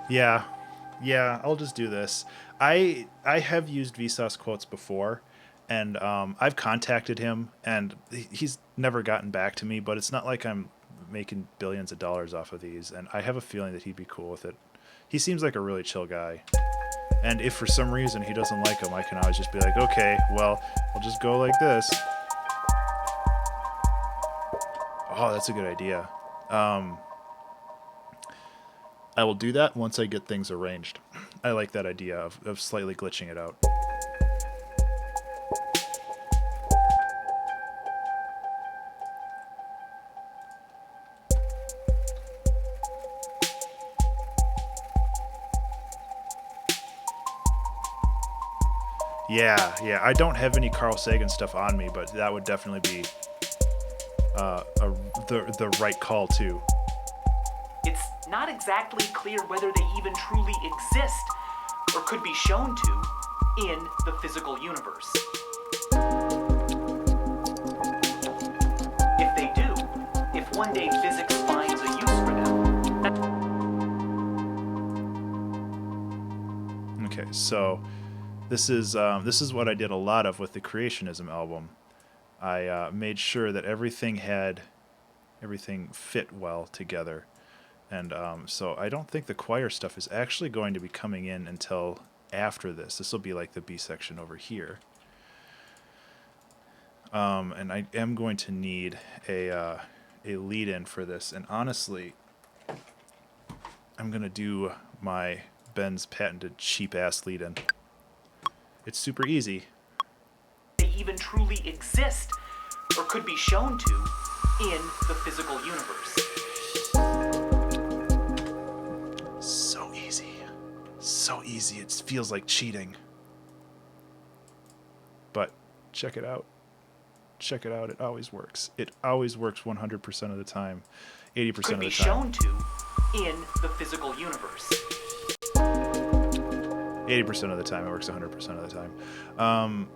Yeah, I'll just do this. I have used Vsauce quotes before, and I've contacted him, and he's never gotten back to me, but it's not like I'm making billions of dollars off of these, and I have a feeling that he'd be cool with it. He seems like a really chill guy. And if for some reason he doesn't like them, I can always just be like, okay, well, I'll just go like this. Oh, that's a good idea. I will do that once I get things arranged. I like that idea of slightly glitching it out. Yeah. I don't have any Carl Sagan stuff on me, but that would definitely be the right call too. it's not exactly clear whether they even truly exist or could be shown to in the physical universe. If they do, if one day physics finds a use for them, Okay, so this is what I did a lot of with the Creationism album. I made sure that everything fit well together, and so I don't think the choir stuff is actually going to be coming in until after this. This will be like the B section over here, and I am going to need a lead-in for this. And honestly, I'm gonna do my Ben's patented cheap-ass lead-in. It's super easy. they even truly exist or could be shown to in the physical universe. So easy. It feels like cheating. But check it out. It always works. It always works 100% of the time. 80% of the time. Could be shown to in the physical universe. 80% of the time. It works 100% of the time.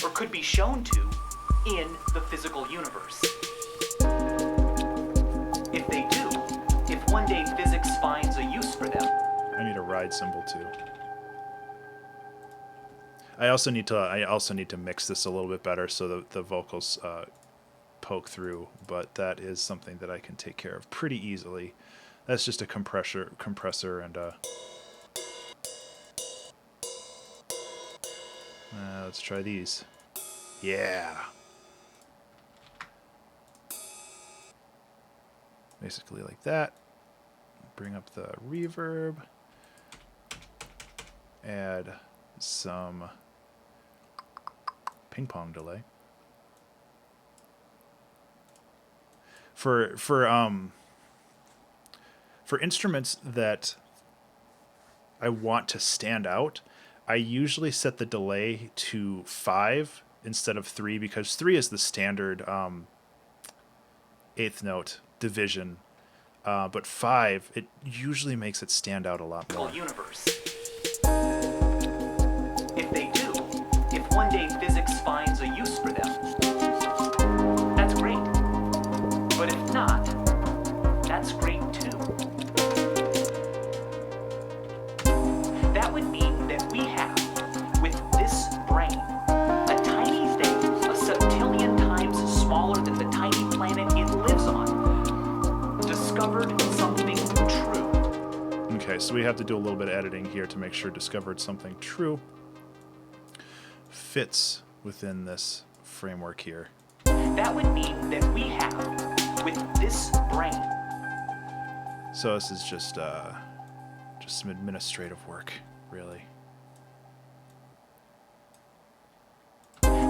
Or could be shown to in the physical universe. If they do, if one day physics finds a use for them. I need a ride cymbal too. I also need to mix this a little bit better so the vocals poke through, but that is something that I can take care of pretty easily. That's just a compressor and let's try these. Yeah. Basically like that. Bring up the reverb. Add some ping pong delay. For instruments that I want to stand out, I usually set the delay to 5 instead of 3 because 3 is the standard eighth note division. But 5, it usually makes it stand out a lot more. Universe. If they do, if one day physics finds a use for them, that's great. But if not, that's great too. That would mean that we have, with this brain, a tiny thing, a septillion times smaller than the tiny planet it lives on, discovered some so we have to do a little bit of editing here to make sure discovered something true fits within this framework here. That would mean that we have, with this brain, So this is just some administrative work, really.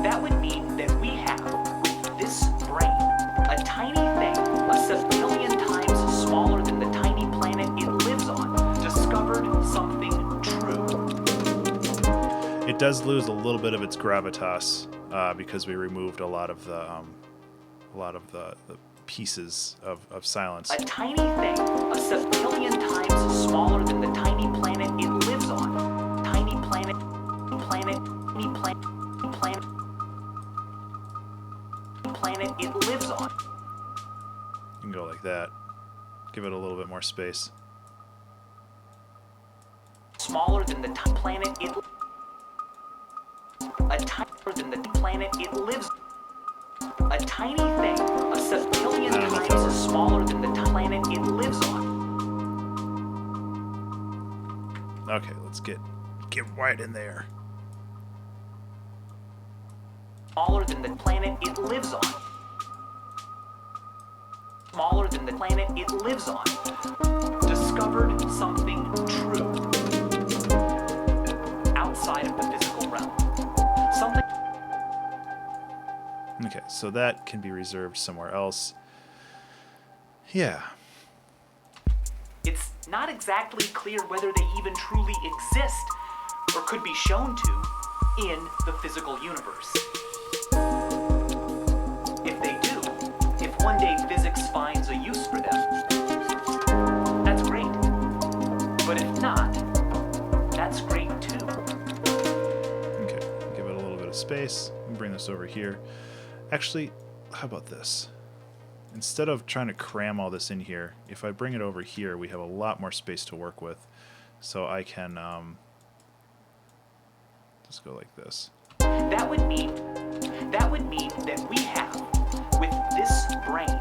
that would mean that we have, with this brain, a tiny thing, a septillion times smaller than the tiny planet it lives on, discovered something true. It does lose a little bit of its gravitas because we removed a lot of the pieces of silence. A tiny thing, a septillion times smaller than the tiny planet it lives on. Tiny planet, planet it lives on. You can go like that. Give it a little bit more space. Smaller than the planet it. A tinier than the planet it lives. A tiny thing, a septillion times smaller than the planet it lives on. Okay, let's get right in there. Smaller than the planet it lives on. Smaller than the planet it lives on. Discovered something true. Outside of the physical realm. Something. Okay, so that can be reserved somewhere else. Yeah. It's not exactly clear whether they even truly exist, or could be shown to, in the physical universe. If they do, if one day physics finds a use for them, that's great. But if not, that's great too. Okay, give it a little bit of space. And bring this over here. Actually, how about this? Instead of trying to cram all this in here, if I bring it over here, we have a lot more space to work with. So I can just go like this. That would mean that we have, with this brain,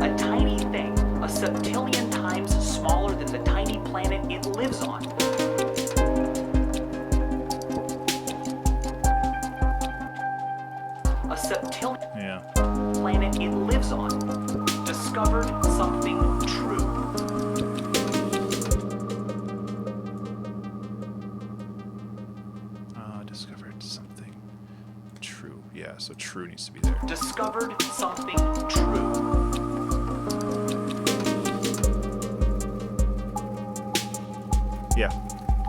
a tiny thing, a septillion times smaller than the tiny planet it lives on. A septillion planet it lives on. Discovered something true. Discovered something true. Yeah, so true needs to be there. Discovered something true. Yeah,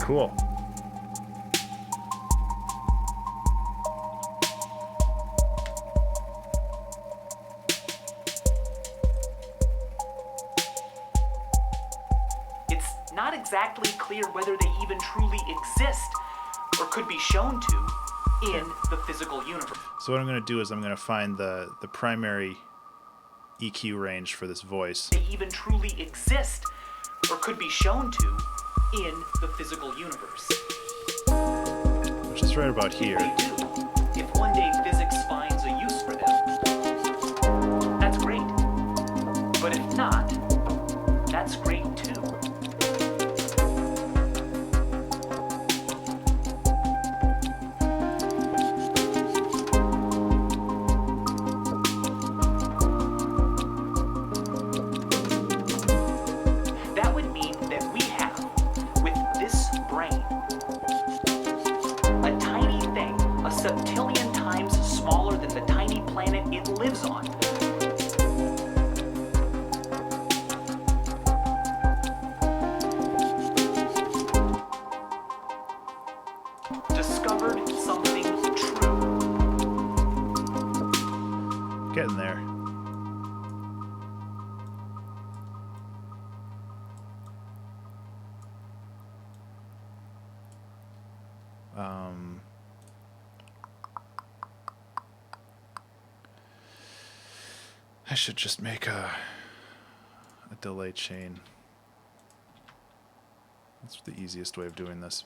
cool. It's not exactly clear whether they even truly exist, or could be shown to, in the physical universe. So what I'm going to do is I'm going to find the primary EQ range for this voice. They even truly exist, or could be shown to, in the physical universe. Which is right about here. They do. If one day physics finds a use for them, that's great. But if not, that's great too. Septillion times smaller than the tiny planet it lives on. Discovered something true. Getting there. I should just make a delay chain. That's the easiest way of doing this.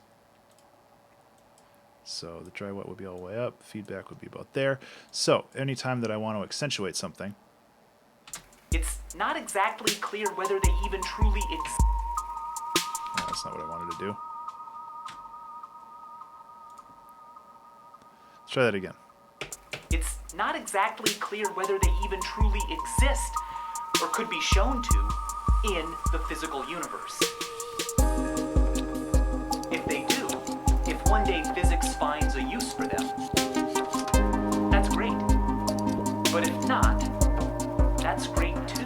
So the dry wet would be all the way up, feedback would be about there. So anytime that I want to accentuate something, it's not exactly clear whether they even truly exist. No, that's not what I wanted to do. Let's try that again. It's not exactly clear whether they even truly exist or could be shown to in the physical universe. If they do, if one day physics finds a use for them, that's great. But if not, that's great too.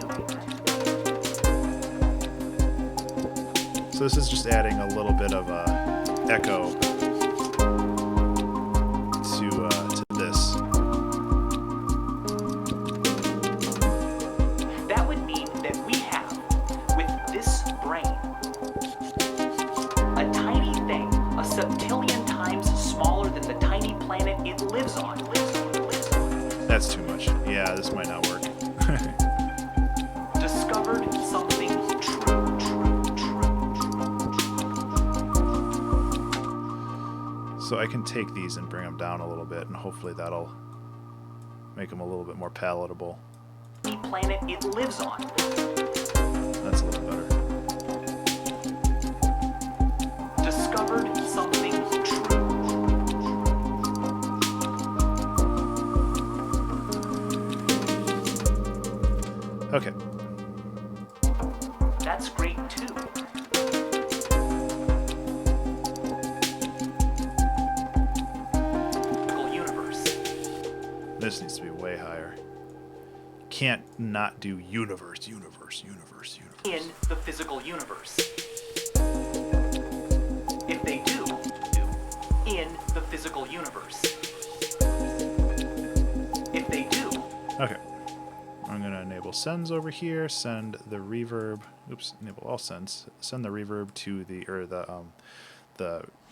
So this is just adding a little bit of echo to this. That would mean that we have, with this brain, a tiny thing, a septillion times smaller than the tiny planet it lives on. That's too much. Yeah, this might not work. Discovered something true. So I can take these and bring them down a little bit, and hopefully that'll make them a little bit more palatable. The planet it lives on. That's a little better. Discovered something true. Okay. That's great too. Universe. This needs to be way higher. Can't not do universe. In the physical universe. If they do, in the physical universe. If they do. Okay. I'm going to enable sends over here, send the reverb, enable all sends, send the reverb to the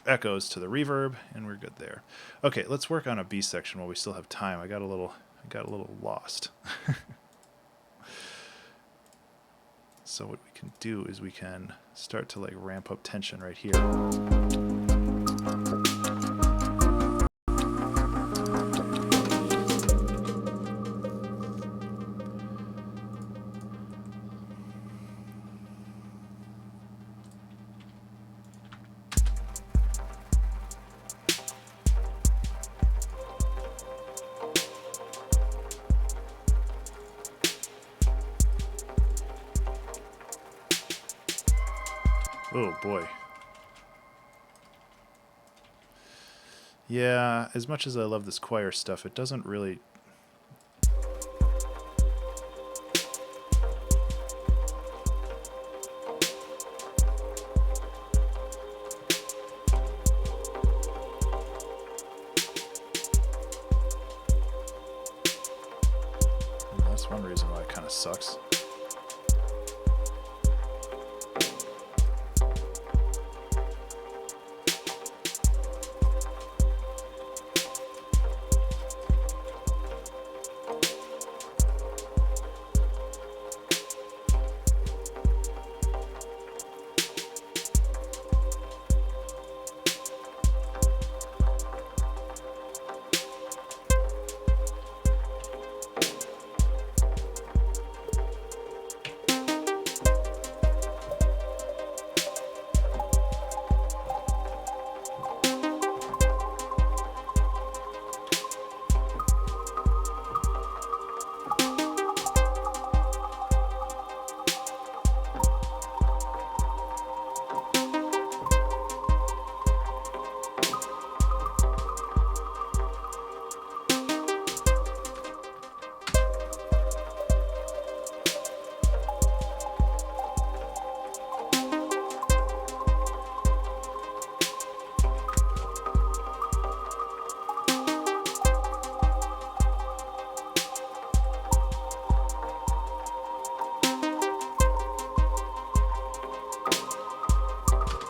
echoes to the reverb, and we're good there. Okay, let's work on a B section while we still have time. I got a little lost. So what we can do is we can start to like ramp up tension right here. Oh boy. Yeah, as much as I love this choir stuff, it doesn't really... That's one reason why it kind of sucks.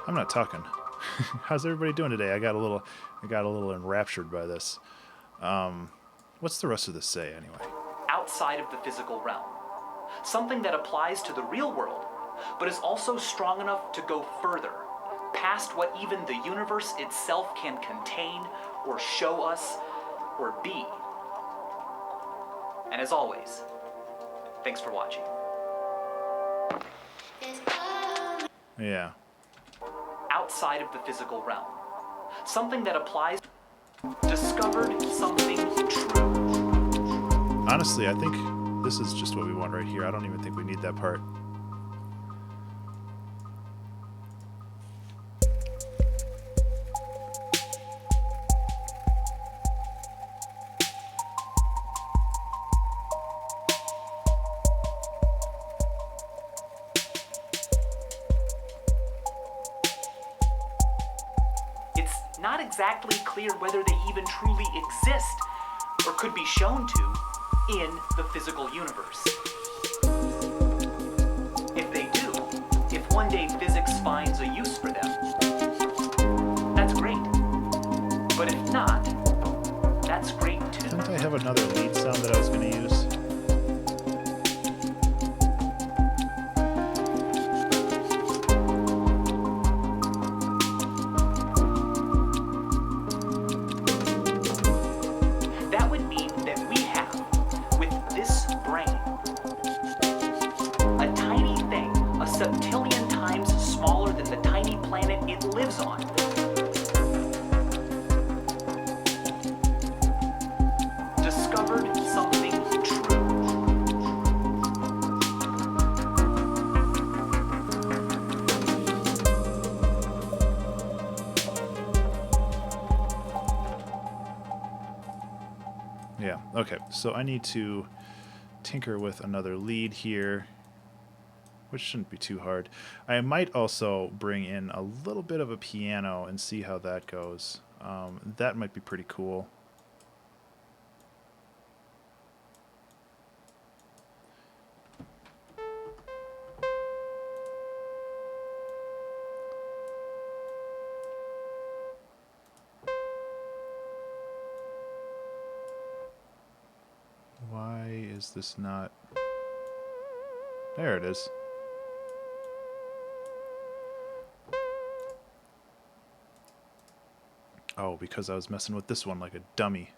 I'm not talking. How's everybody doing today? I got a little enraptured by this. What's the rest of this say anyway? Outside of the physical realm. Something that applies to the real world, but is also strong enough to go further, past what even the universe itself can contain or show us or be. And as always, thanks for watching. Yeah. outside of the physical realm. Something that applies. Discovered something true. Honestly, I think this is just what we want right here. I don't even think we need that part. It's not exactly clear whether they even truly exist or could be shown to in the physical universe. If they do, if one day physics finds a use for them, that's great. But if not, that's great too. Didn't I have another lead sound that I was going to use? That would mean that we have, with this brain, a tiny thing, a septillion times smaller than the tiny planet it lives on. Discovered something true. Yeah, okay. So I need to tinker with another lead here, which shouldn't be too hard. I might also bring in a little bit of a piano and see how that goes. That might be pretty cool. Why is this not... There it is. Oh, because I was messing with this one like a dummy.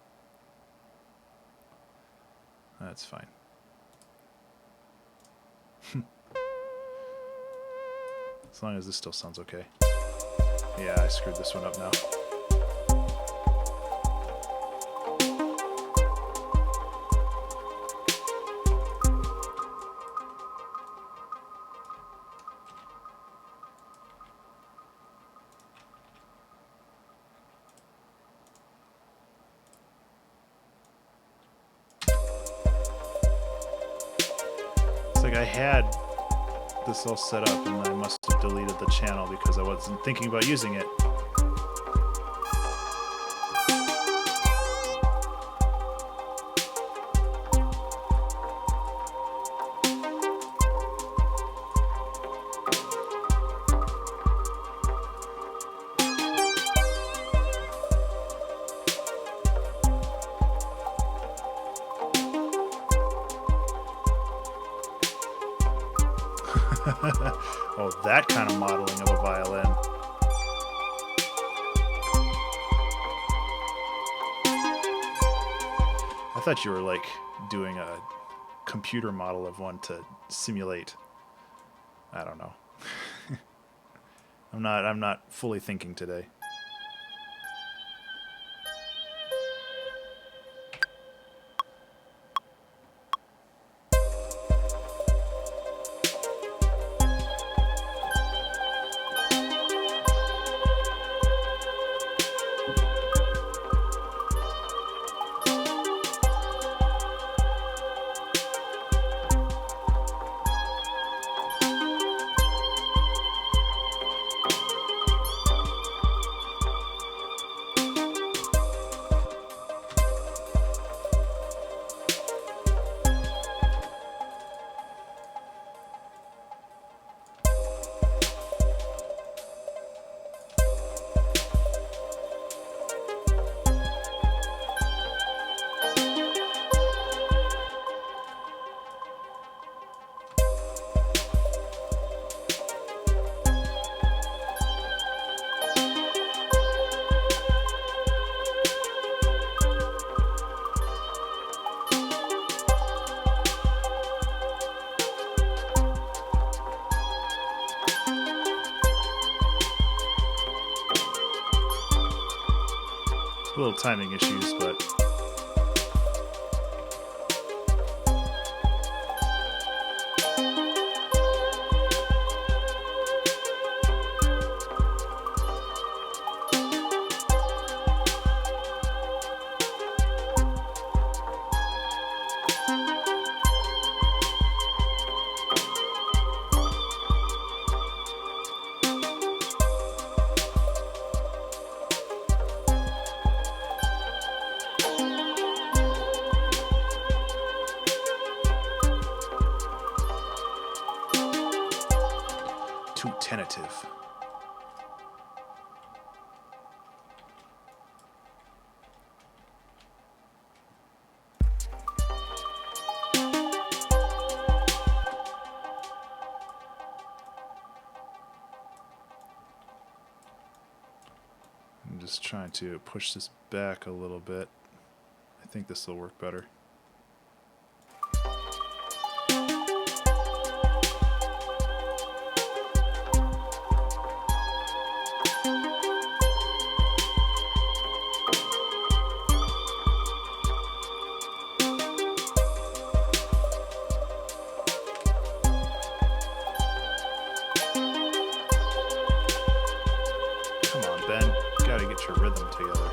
That's fine. As long as this still sounds okay. Yeah, I screwed this one up now. Like I had this all set up and I must have deleted the channel because I wasn't thinking about using it. Oh, that kind of modeling of a violin. I thought you were like doing a computer model of one to simulate. I don't know. I'm not fully thinking today. little timing issues, but too tentative. I'm just trying to push this back a little bit. I think this will work better. Come on, Ben. Gotta get your rhythm together.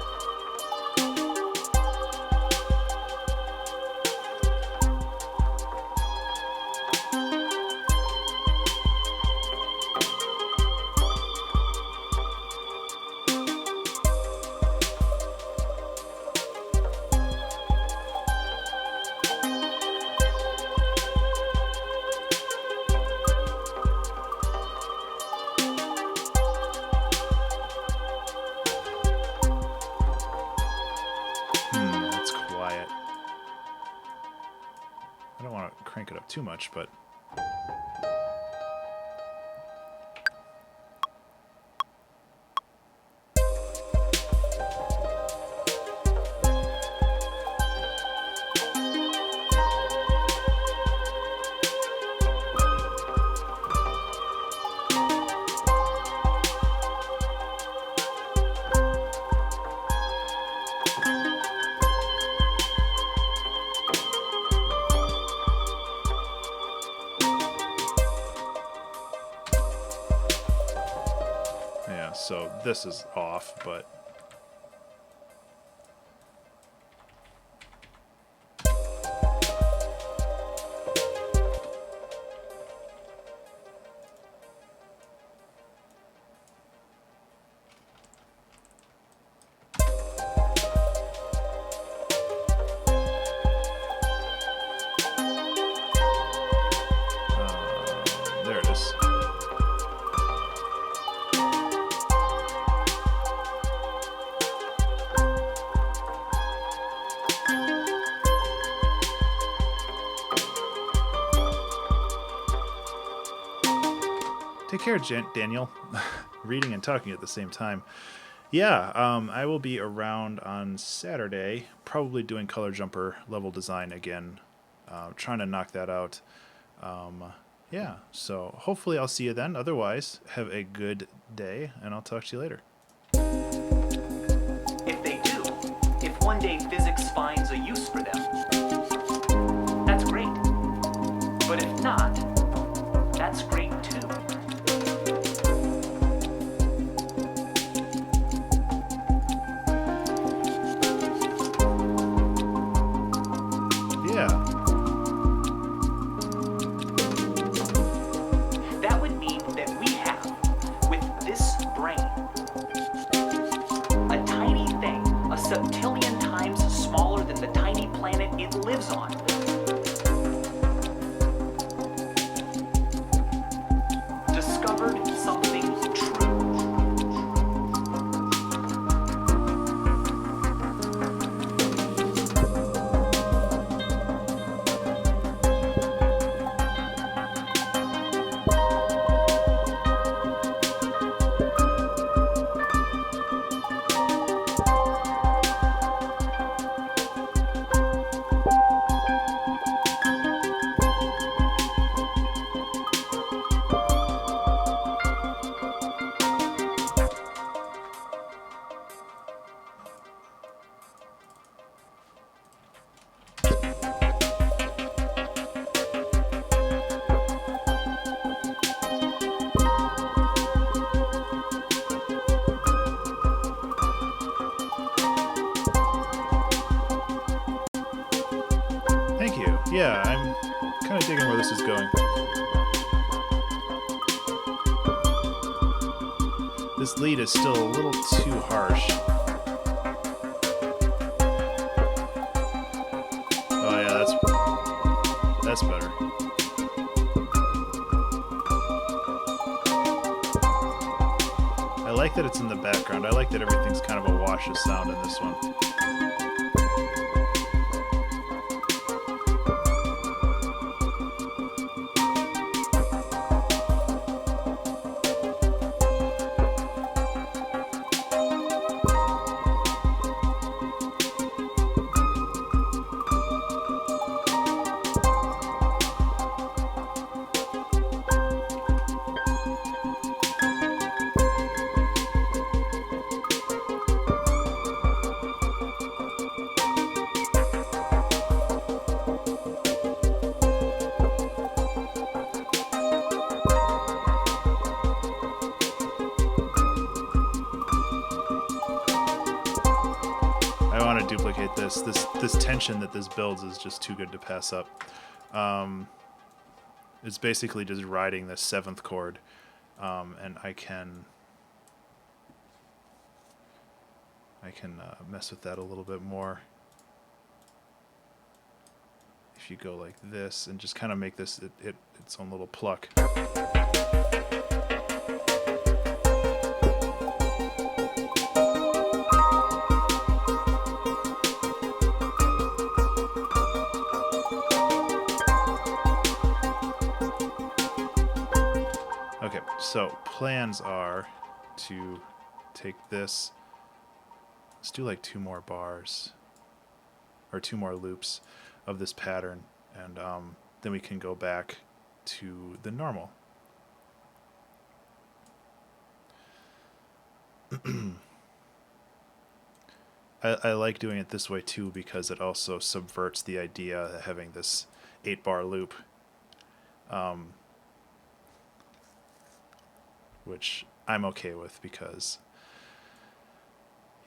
That's quiet. I don't want to crank it up too much, but yeah, so this is off, but there it is. Take care, Daniel. Reading and talking at the same time. Yeah, I will be around on Saturday, probably doing Color Jumper level design again, trying to knock that out. Yeah, so hopefully I'll see you then. Otherwise, have a good day, and I'll talk to you later. If they do, if one day physics finds a use for them, that's great. But if not, that's great too. Yeah. That would mean that we have, with this brain, a tiny thing, a septillion times smaller than the tiny planet it lives on. Discovered something true. Yeah, I'm kind of digging where this is going. This lead is still a little too harsh. Oh yeah, that's better. I like that it's in the background. I like that everything's kind of a wash of sound in this one. Duplicate this. This tension that this builds is just too good to pass up. It's basically just riding the 7th chord, and I can mess with that a little bit more. If you go like this and just kind of make this its own little pluck. Okay, so plans are to take this, let's do like 2 more bars, or 2 more loops of this pattern, and then we can go back to the normal. I like doing it this way too because it also subverts the idea of having this 8-bar loop. Which I'm okay with because,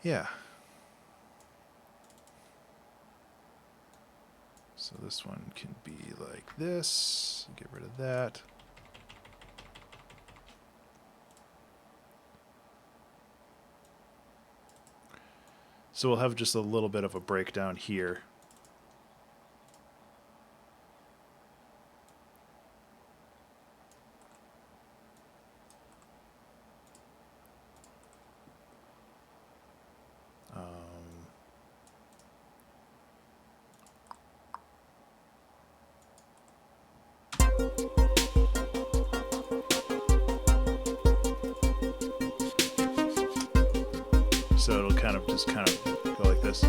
yeah. So this one can be like this. Get rid of that. So we'll have just a little bit of a breakdown here. So it'll kind of go like this.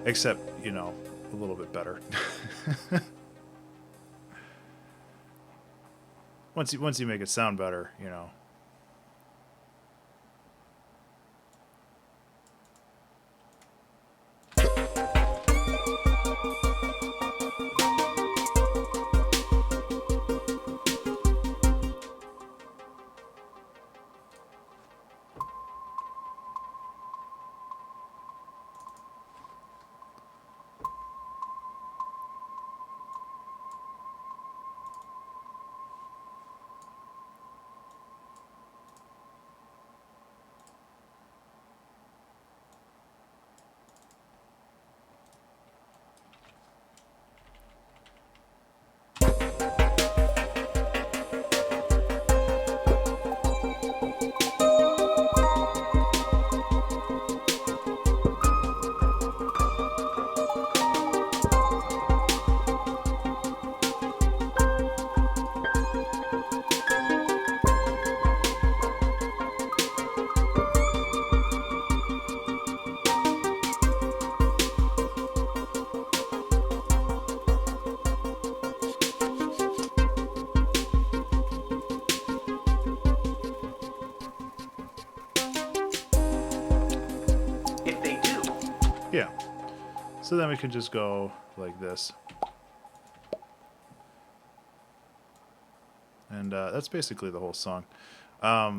Except, you know, a little bit better. Once you make it sound better, you know. Yeah. So then we can just go like this. And that's basically the whole song. I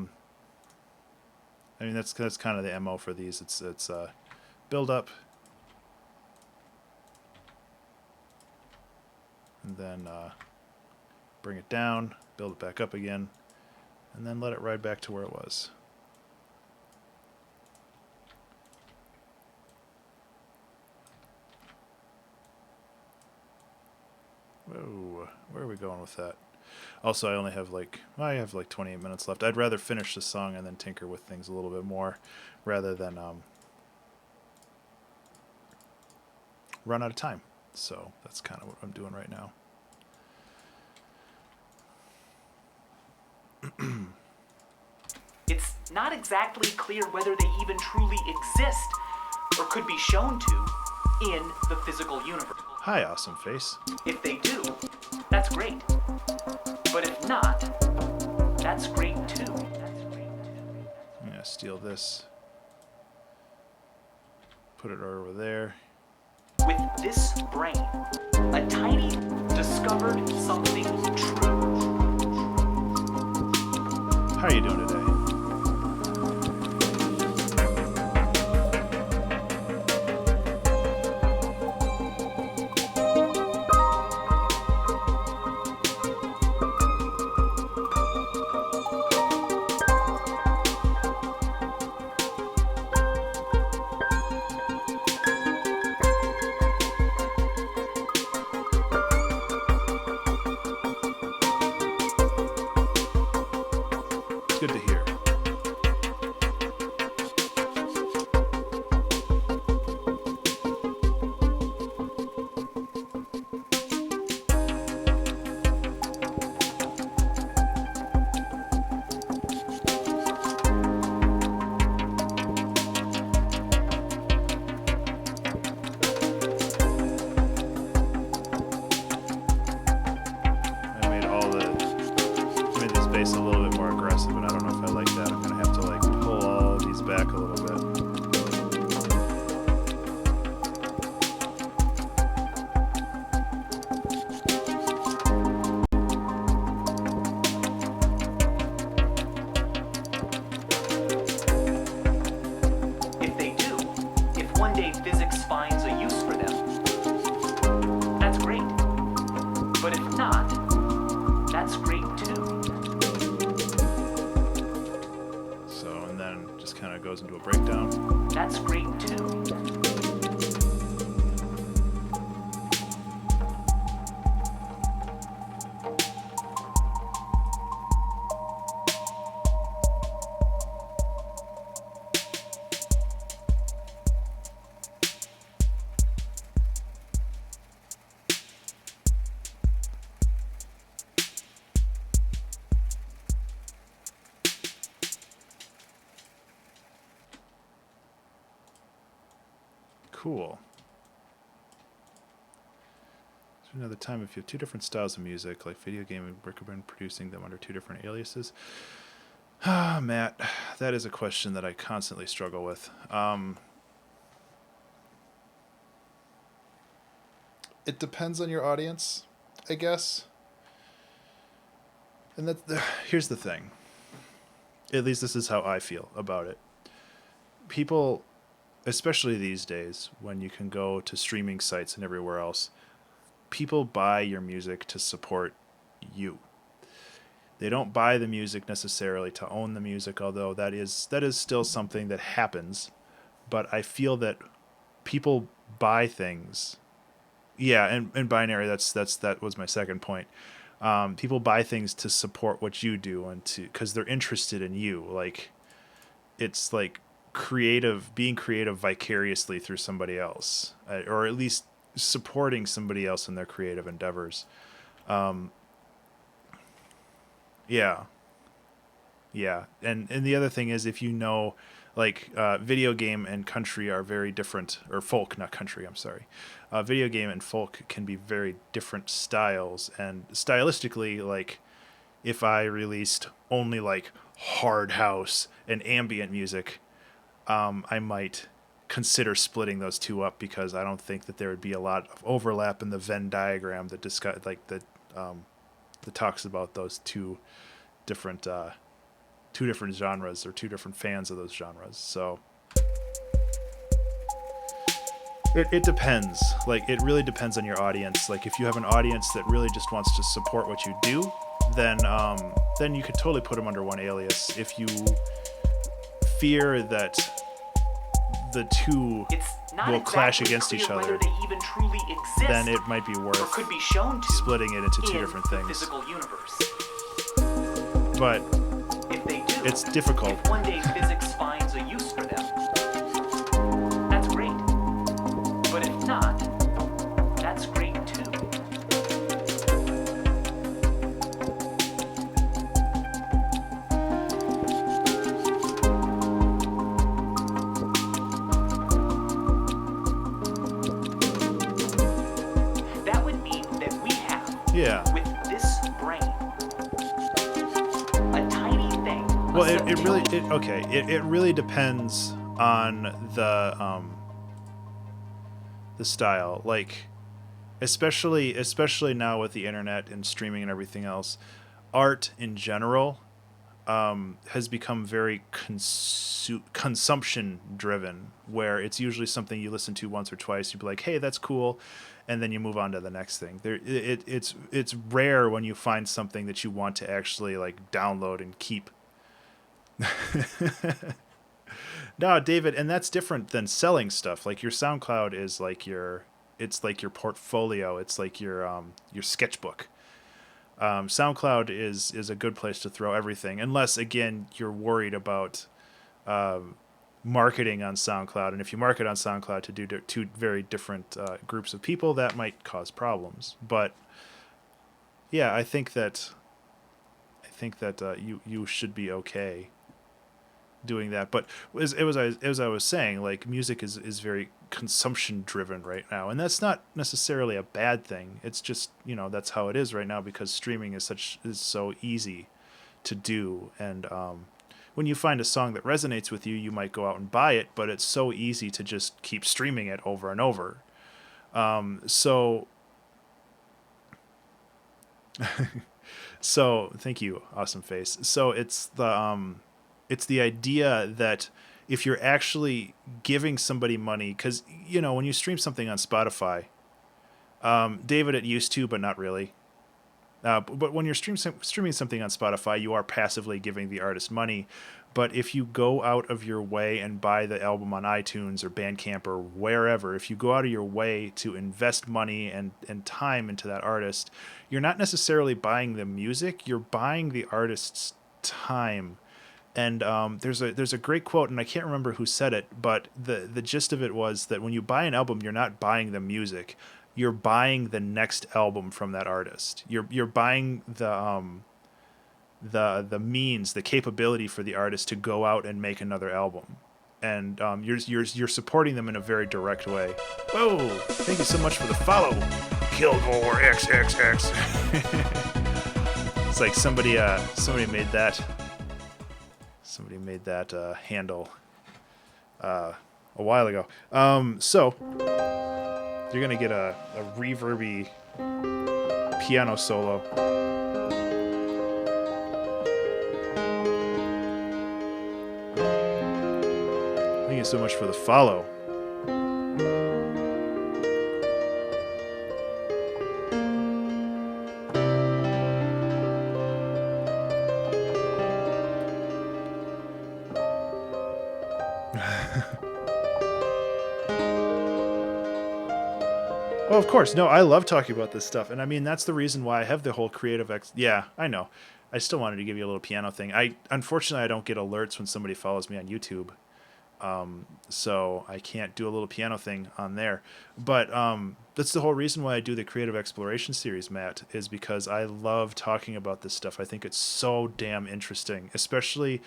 mean, that's kind of the MO for these. It's build up, and then bring it down, build it back up again, and then let it ride back to where it was. Whoa, where are we going with that? Also, I have like 28 minutes left. I'd rather finish the song and then tinker with things a little bit more rather than run out of time. So that's kind of what I'm doing right now. It's not exactly clear whether they even truly exist or could be shown to in the physical universe. Hi, awesome face. If they do, that's great. But if not, that's great too. I'm gonna steal this. Put it over there. With this brain, a tiny discovered something true. How are you doing today? Good to hear. I made this bass a little bit more aggressive, and I don't know if I like that. I'm gonna have to like pull all these back a little bit. If they do, if one day physics finds a use for them, that's great. But if not, that's great too. So, and then just kind of goes into a breakdown. That's great too. Cool. So another time, if you have two different styles of music, like video game, and recommend producing them under two different aliases. Ah, Matt, that is a question that I constantly struggle with. It depends on your audience, I guess. And here's the thing. At least this is how I feel about it. People, especially these days when you can go to streaming sites and everywhere else, people buy your music to support you. They don't buy the music necessarily to own the music, although that is still something that happens. But I feel that people buy things. Yeah, and binary, that was my second point. People buy things to support what you do and because they're interested in you. Like, it's like being creative vicariously through somebody else, or at least supporting somebody else in their creative endeavors. Yeah. And the other thing is, if you know, like, video game and country are very different, or folk, not country, I'm sorry. Video game and folk can be very different styles, and stylistically, like, if I released only like hard house and ambient music, I might consider splitting those two up, because I don't think that there would be a lot of overlap in the Venn diagram that that talks about those two different genres, or two different fans of those genres. So It depends. Like, it really depends on your audience. Like, if you have an audience that really just wants to support what you do, then you could totally put them under one alias. If you fear that the two It's not will exactly clash against clear each whether other, they even truly exist, then it might be or worth could be shown to splitting it into two in different the things. physical universe. But If they do, it's difficult. if one day physics finds a use for them, that's great. But if not, that's great too. That would mean that we have, Yeah. with this brain, a tiny thing. Well, it really depends on the style. Like, especially now with the internet and streaming and everything else, art in general has become very consumption driven, where it's usually something you listen to once or twice. You'd be like, hey, that's cool, and then you move on to the next thing. It's rare when you find something that you want to actually like download and keep. No, David, and that's different than selling stuff. Like, your SoundCloud is like it's like your portfolio. It's like your sketchbook. SoundCloud is a good place to throw everything, unless again you're worried about marketing on SoundCloud. And if you market on SoundCloud to do two very different groups of people, that might cause problems. But yeah, I think that you should be okay doing that. But as I was saying, like, music is very consumption driven right now, and that's not necessarily a bad thing. It's just, that's how it is right now, because streaming is so easy to do. And when you find a song that resonates with you, you might go out and buy it, but it's so easy to just keep streaming it over and over. So thank you, Awesome Face. So it's the idea that if you're actually giving somebody money, because when you stream something on Spotify, David, it used to, but not really. But when you're streaming something on Spotify, you are passively giving the artist money. But if you go out of your way and buy the album on iTunes or Bandcamp or wherever, if you go out of your way to invest money and time into that artist, you're not necessarily buying the music, you're buying the artist's time. And there's a great quote, and I can't remember who said it, but the gist of it was that when you buy an album, you're not buying the music, you're buying the next album from that artist. You're buying the means, the capability for the artist to go out and make another album, and you're supporting them in a very direct way. Whoa! Thank you so much for the follow, Kilgore XXX. It's like somebody made that. Somebody made that handle a while ago. So you're gonna get a reverby piano solo. Thank you so much for the follow. Oh, of course. No, I love talking about this stuff. And I mean, that's the reason why I have the whole creative Yeah, I know. I still wanted to give you a little piano thing. Unfortunately, I don't get alerts when somebody follows me on YouTube. So I can't do a little piano thing on there. But that's the whole reason why I do the Creative Exploration series, Matt, is because I love talking about this stuff. I think it's so damn interesting, especially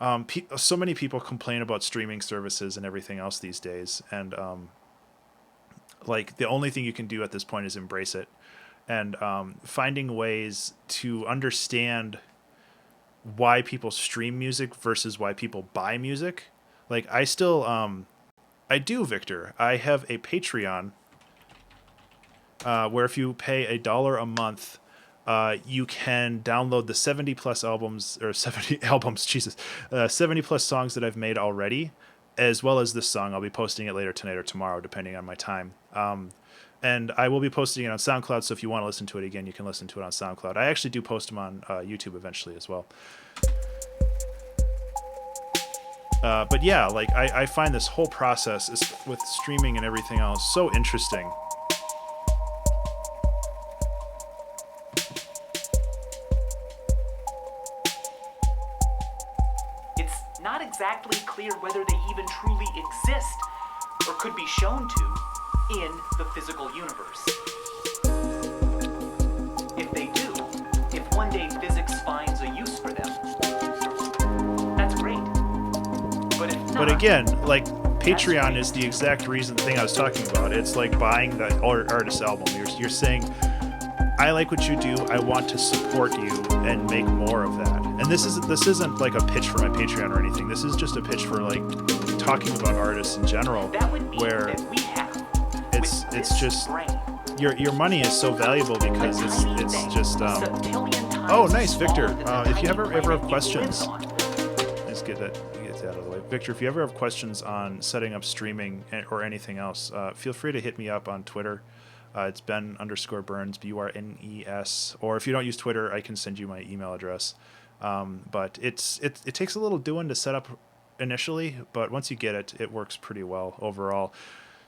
so many people complain about streaming services and everything else these days. And like, the only thing you can do at this point is embrace it, and finding ways to understand why people stream music versus why people buy music. Like, I still, I do, Victor. I have a Patreon where if you pay $1 a month, you can download the 70 plus albums, or 70 albums, Jesus, 70 plus songs that I've made already. as well as this song. I'll be posting it later tonight or tomorrow, depending on my time. And I will be posting it on SoundCloud, so if you want to listen to it again, you can listen to it on SoundCloud. I actually do post them on YouTube eventually as well. But yeah, like I find this whole process with streaming and everything else so interesting. It's not exactly clear whether they even truly exist or could be shown to in the physical universe. If they do, if one day physics finds a use for them, that's great. But if not, But again, like Patreon is the exact thing I was talking about. It's like buying the artist album. You're saying, I like what you do. I want to support you and make more of that. And this isn't like a pitch for my Patreon or anything. This is just a pitch for like talking about artists in general, that would mean where that we have, it's just brain, your money is so valuable because it's just oh, nice, Victor. If you ever have questions, let's get that out of the way. Victor, if you ever have questions on setting up streaming or anything else, feel free to hit me up on Twitter. It's Ben_Burns, BURNES. Or if you don't use Twitter, I can send you my email address. But it takes a little doing to set up initially, but once you get it, it works pretty well overall.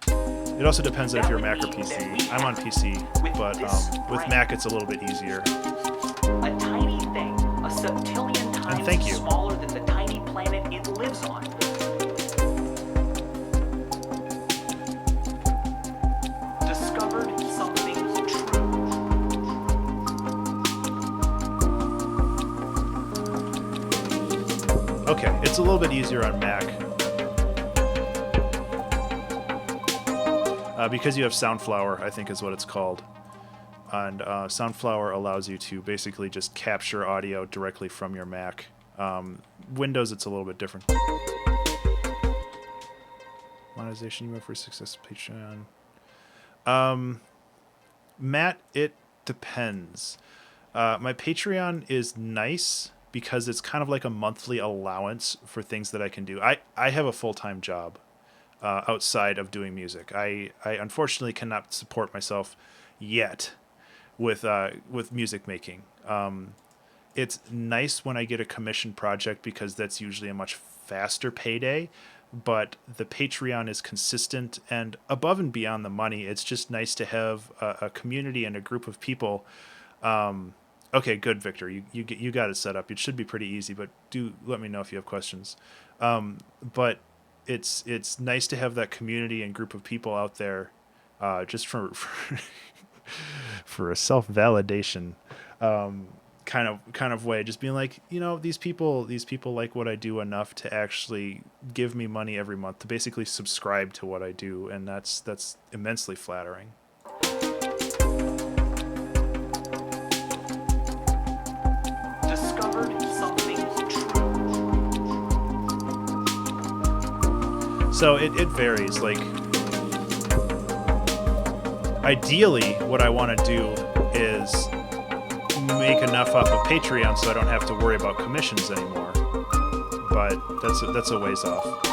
It also depends on if you're Mac or PC. I'm on PC, but with Mac it's a little bit easier. A tiny thing, a septillion times thank you. smaller than the tiny planet it lives on. Discovered something true. Okay, it's a little bit easier on Mac. Because you have Soundflower, I think is what it's called. And Soundflower allows you to basically just capture audio directly from your Mac. Windows, it's a little bit different. Monetization, you went for success, Patreon. Matt, it depends. My Patreon is nice because it's kind of like a monthly allowance for things that I can do. I have a full-time job. Outside of doing music, I unfortunately cannot support myself yet with music making. It's nice when I get a commission project because that's usually a much faster payday. But the Patreon is consistent and above and beyond the money. It's just nice to have a community and a group of people. Okay, good, Victor. You got it set up. It should be pretty easy, but do let me know if you have questions. But it's nice to have that community and group of people out there, just for for a self-validation kind of way, just being like, these people like what I do enough to actually give me money every month to basically subscribe to what I do, and that's immensely flattering. So it varies. Like, ideally, what I want to do is make enough off of Patreon so I don't have to worry about commissions anymore. But that's a ways off.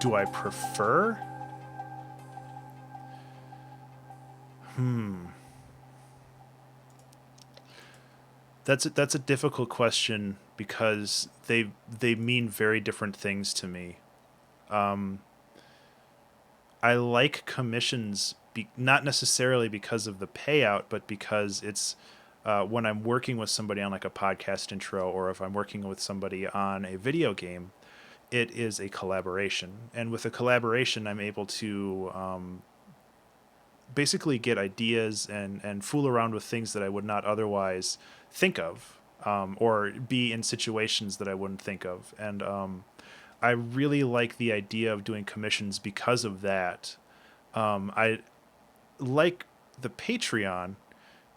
Do I prefer? That's a difficult question because they mean very different things to me. I like commissions, not necessarily because of the payout, but because it's when I'm working with somebody on like a podcast intro, or if I'm working with somebody on a video game, it is a collaboration. And with a collaboration, I'm able to basically get ideas and fool around with things that I would not otherwise think of, or be in situations that I wouldn't think of. And I really like the idea of doing commissions because of that. I like the Patreon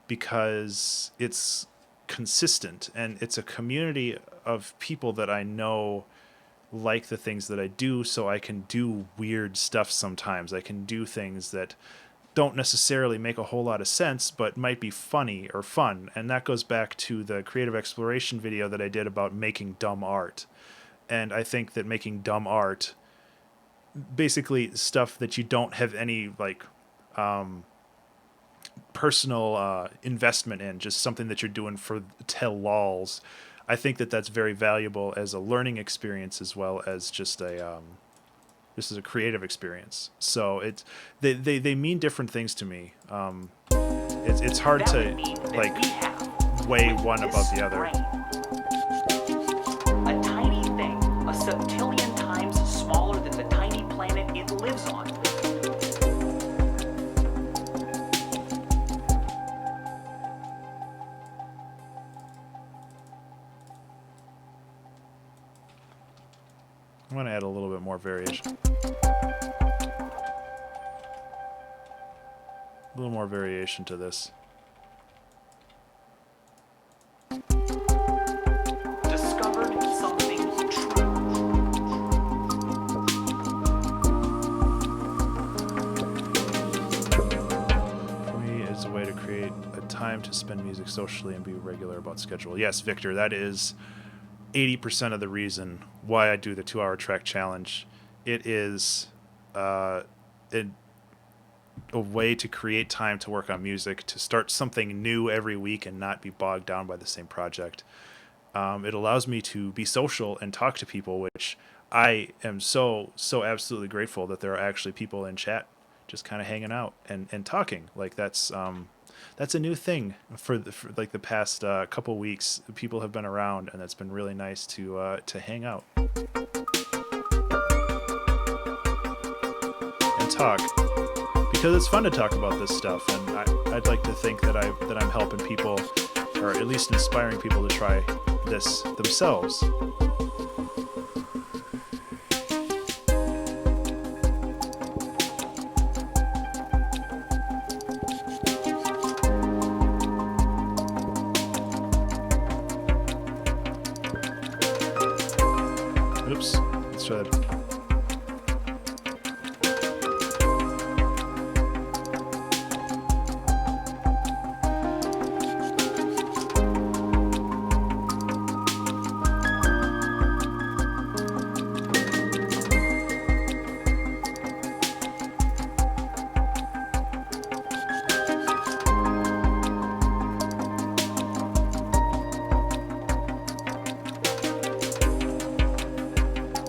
because it's consistent and it's a community of people that I know like the things that I do, so I can do weird stuff sometimes. I can do things that don't necessarily make a whole lot of sense, but might be funny or fun. And that goes back to the creative exploration video that I did about making dumb art. And I think that making dumb art, basically stuff that you don't have any like personal investment in, just something that you're doing for tell lols. I think that that's very valuable as a learning experience as well as just a this is a creative experience. So it's they mean different things to me. It's hard That to would mean that like we have, weigh with one this above the other. brain, a tiny thing, a septillion times smaller than the tiny planet it lives on. I'm gonna add a little bit more variation. A little more variation to this. Discovered something true. For me, it's a way to create a time to spend music socially and be regular about schedule. Yes, Victor, that is 80% of the reason why I do the 2-hour track challenge. It is a way to create time to work on music, to start something new every week and not be bogged down by the same project. It allows me to be social and talk to people, which I am so absolutely grateful that there are actually people in chat just kind of hanging out and talking. Like that's a new thing for like the past couple weeks. People have been around, and that's been really nice to hang out and talk, because it's fun to talk about this stuff. And I'd like to think that I'm helping people, or at least inspiring people to try this themselves. Oops, let's try that.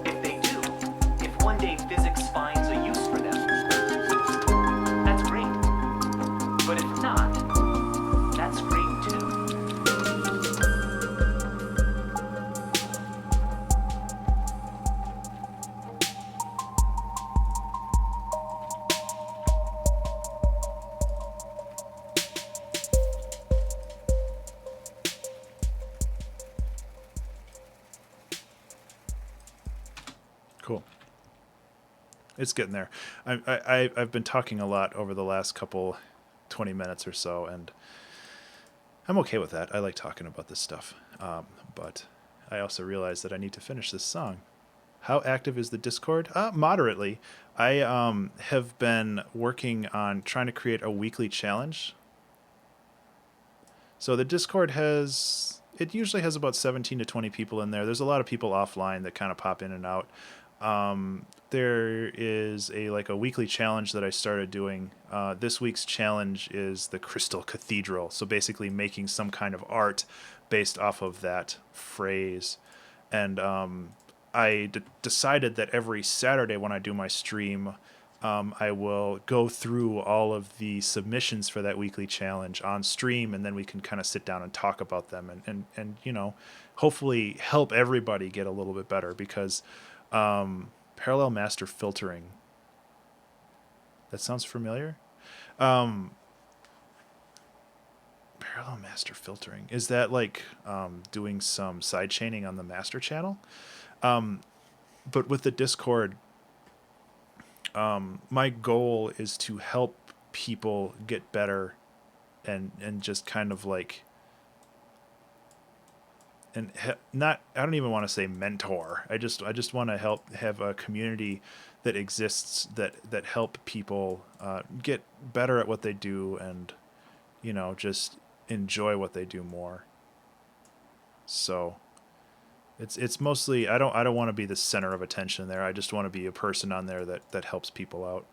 If they do, if one day physics finds a use for them, that's great. But if not, that's great too. Cool. It's getting there. I've been talking a lot over the last couple 20 minutes or so, and I'm okay with that. I like talking about this stuff. But I also realize that I need to finish this song. How active is the Discord? Moderately. I have been working on trying to create a weekly challenge. So the Discord it usually has about 17 to 20 people in there. There's a lot of people offline that kind of pop in and out. There is a weekly challenge that I started doing. This week's challenge is the Crystal Cathedral. So basically making some kind of art based off of that phrase. And I decided that every Saturday when I do my stream, I will go through all of the submissions for that weekly challenge on stream, and then we can kind of sit down and talk about them and hopefully help everybody get a little bit better, because parallel master filtering, that sounds familiar. Parallel master filtering. Is that like doing some side chaining on the master channel? But with the Discord, my goal is to help people get better and just kind of like not I don't even want to say mentor. I just want to help have a community that exists that help people get better at what they do and just enjoy what they do more. So it's mostly I don't want to be the center of attention there. I just want to be a person on there that helps people out.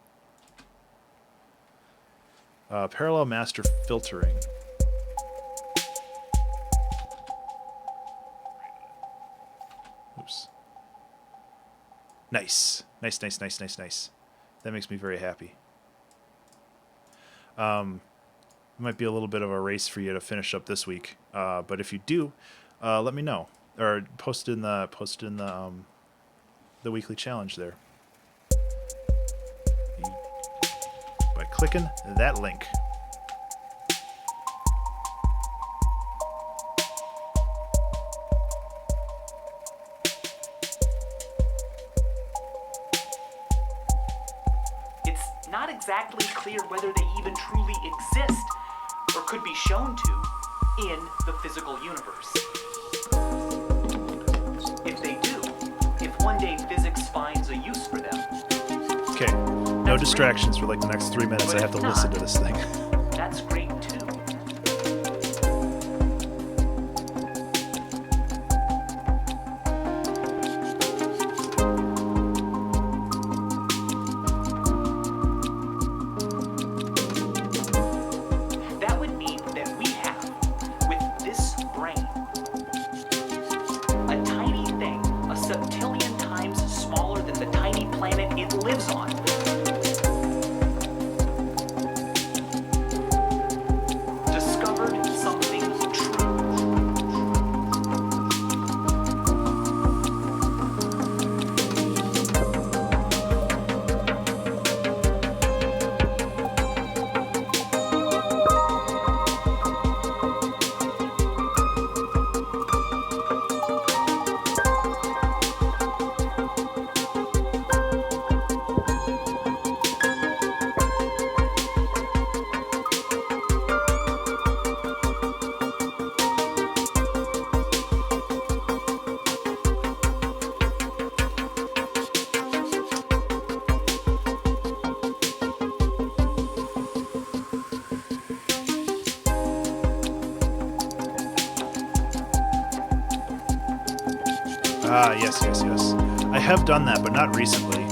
Parallel master filtering. Oops. Nice. Nice. That makes me very happy. Might be a little bit of a race for you to finish up this week. But if you do, let me know. Or post in the weekly challenge there. By clicking that link. It's not exactly clear whether they even truly exist or could be shown to in the physical universe. If they do, if one day physics finds a use for them. Okay, no distractions for like the next 3 minutes. I have to listen to this thing. That's great too. That would mean that we have, with this brain, a tiny thing, a septillion times smaller than the tiny planet it lives on. Discovered something true. Yes. I have done that, but not recently.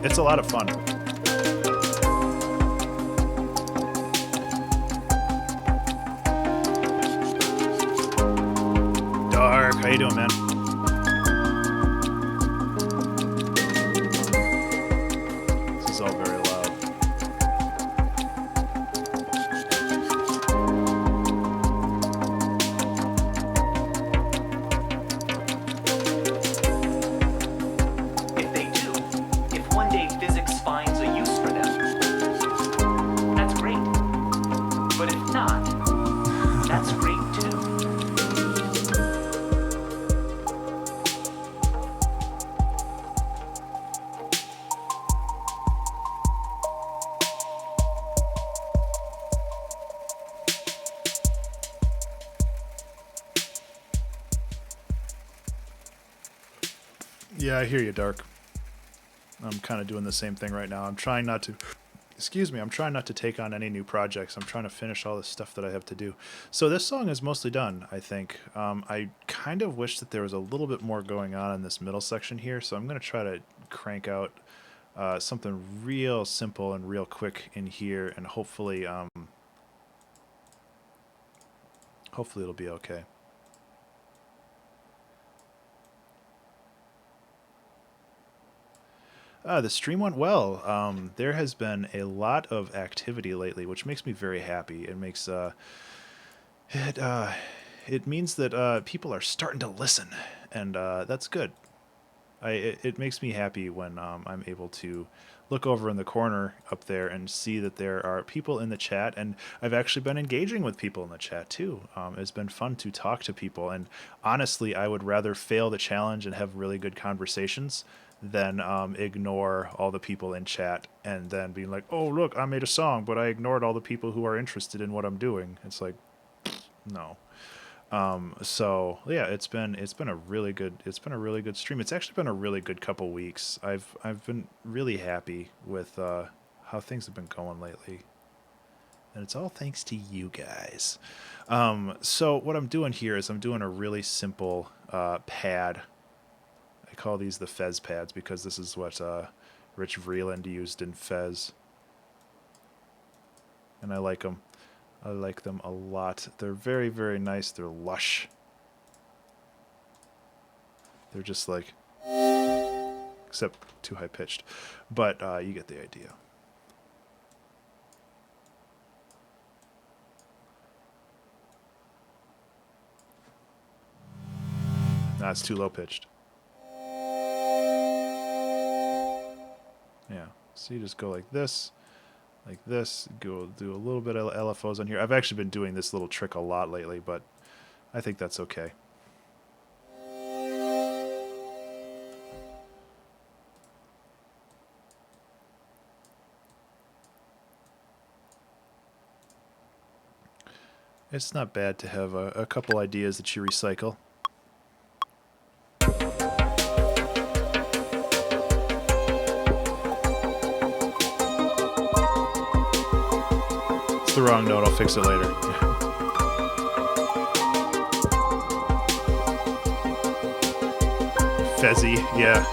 It's a lot of fun. Dark, how you doing, man? This is all very loud. If they do, if one day physics finds a use for them, that's great. But if not, that's great too. Yeah, I hear you, Dark. I'm kind of doing the same thing right now. I'm trying not to take on any new projects. I'm trying to finish all the stuff that I have to do. So this song is mostly done, I think. I kind of wish that there was a little bit more going on in this middle section here, so I'm going to try to crank out something real simple and real quick in here, and hopefully it'll be okay. The stream went well. There has been a lot of activity lately, which makes me very happy. It makes it means that people are starting to listen, and that's good. It makes me happy when I'm able to look over in the corner up there and see that there are people in the chat, and I've actually been engaging with people in the chat too. It's been fun to talk to people, and honestly, I would rather fail the challenge and have really good conversations than ignore all the people in chat and then being like, oh, look, I made a song, but I ignored all the people who are interested in what I'm doing. It's like, no. So yeah, it's been a really good stream. It's actually been a really good couple weeks. I've been really happy with how things have been going lately, and it's all thanks to you guys. So what I'm doing here is I'm doing a really simple pad. I call these the Fez pads because this is what Rich Vreeland used in Fez, and I like them. I like them a lot. They're very, very nice. They're lush. They're just like, except too high pitched, but you get the idea. Nah, it's too low pitched. Yeah, so you just go like this, go do a little bit of LFOs on here. I've actually been doing this little trick a lot lately, but I think that's okay. It's not bad to have a couple ideas that you recycle. The wrong note, I'll fix it later. Fezzy, yeah.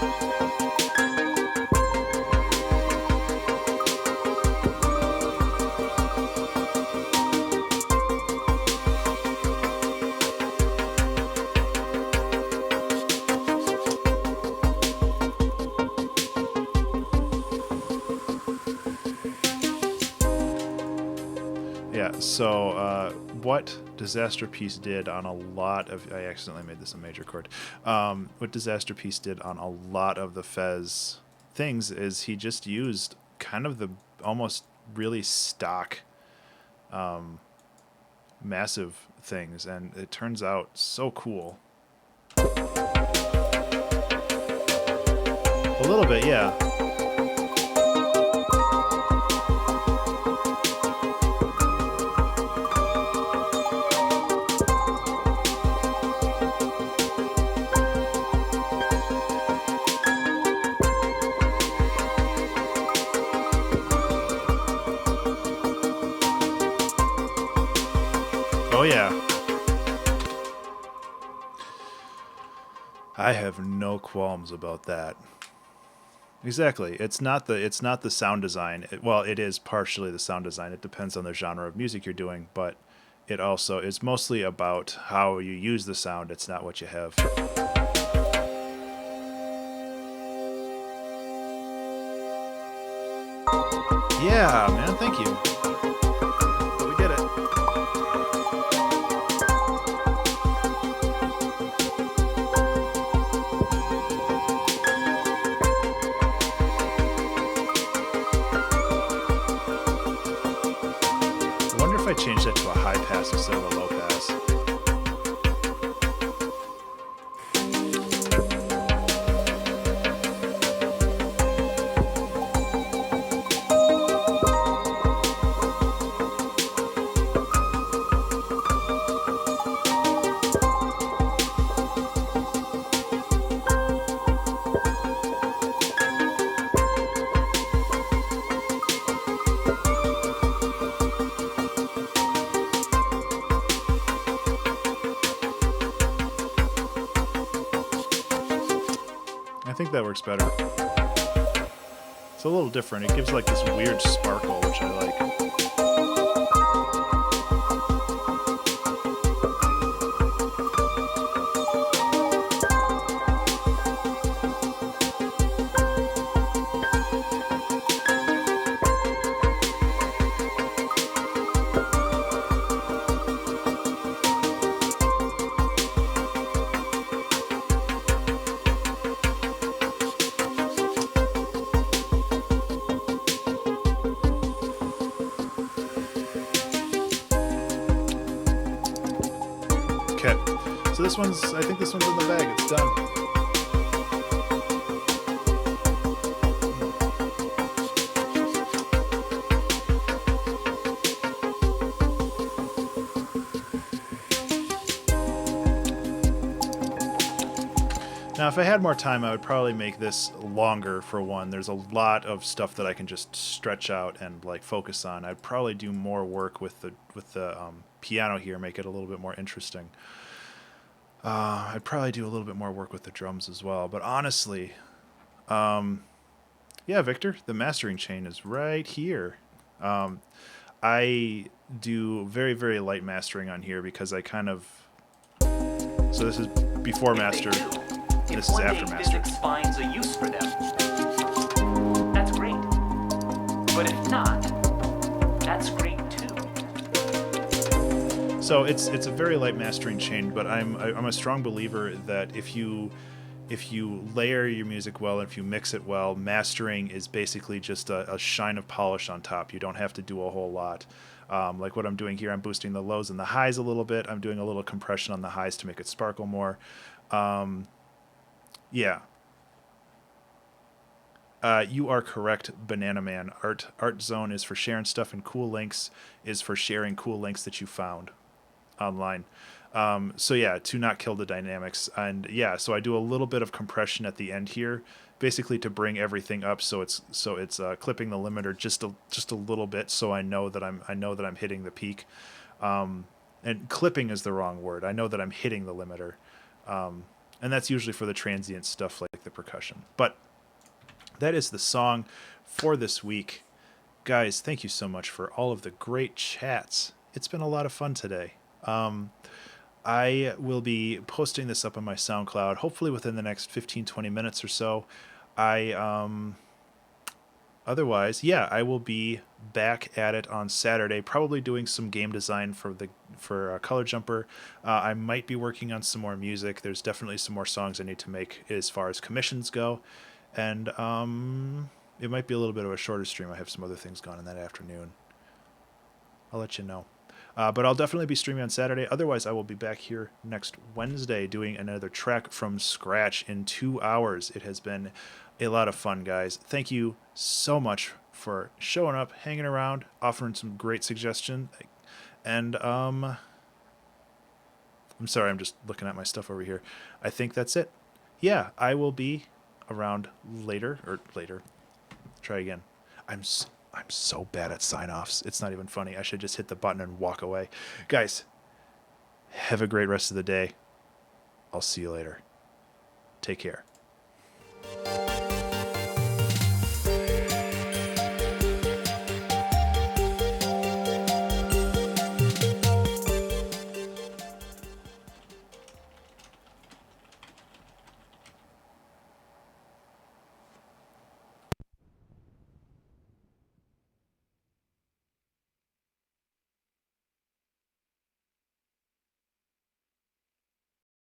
So what Disaster Piece did on a lot of... I accidentally made this a major chord. What Disaster Piece did on a lot of the Fez things is he just used kind of the almost really stock massive things, and it turns out so cool. A little bit, yeah. Oh yeah. I have no qualms about that. Exactly. It's not the sound design. Well, it is partially the sound design. It depends on the genre of music you're doing, but it also is mostly about how you use the sound. It's not what you have. Yeah, man, thank you. We did it. I wonder if I change that to a high pass instead of a low pass. I think that works better. It's a little different. It gives like this weird sparkle, which I like. Okay. So I think this one's in the bag. It's done. Now, if I had more time, I would probably make this longer for one. There's a lot of stuff that I can just stretch out and like focus on. I'd probably do more work with the piano here, make it a little bit more interesting. I'd probably do a little bit more work with the drums as well. But honestly, yeah, Victor, the mastering chain is right here. I do very, very light mastering on here because I kind of... So this is before master. This is after master. If physics finds a use for them, that's great. But if not, that's great too. So it's a very light mastering chain, but I'm a strong believer that if you layer your music well and if you mix it well, mastering is basically just a shine of polish on top. You don't have to do a whole lot. Like what I'm doing here, I'm boosting the lows and the highs a little bit. I'm doing a little compression on the highs to make it sparkle more. Yeah. You are correct, Banana Man. Art Zone is for sharing stuff, and Cool Links is for sharing cool links that you found online. So yeah, to not kill the dynamics. And yeah, so I do a little bit of compression at the end here, basically to bring everything up. So it's clipping the limiter just a little bit, so I know that I'm hitting the peak. And clipping is the wrong word. I know that I'm hitting the limiter. And that's usually for the transient stuff like the percussion. But that is the song for this week. Guys, thank you so much for all of the great chats. It's been a lot of fun today. I will be posting this up on my SoundCloud, hopefully within the next 15-20 minutes or so. Otherwise, yeah, I will be back at it on Saturday, probably doing some game design for Color Jumper. I might be working on some more music. There's definitely some more songs I need to make as far as commissions go. And it might be a little bit of a shorter stream. I have some other things going on that afternoon. I'll let you know. But I'll definitely be streaming on Saturday. Otherwise, I will be back here next Wednesday doing another track from scratch in 2 hours. It has been a lot of fun, guys. Thank you so much for showing up, hanging around, offering some great suggestions. And I'm sorry, I'm just looking at my stuff over here. I think that's it. Yeah, I will be around later. Try again. I'm so bad at sign-offs. It's not even funny. I should just hit the button and walk away. Guys, have a great rest of the day. I'll see you later. Take care.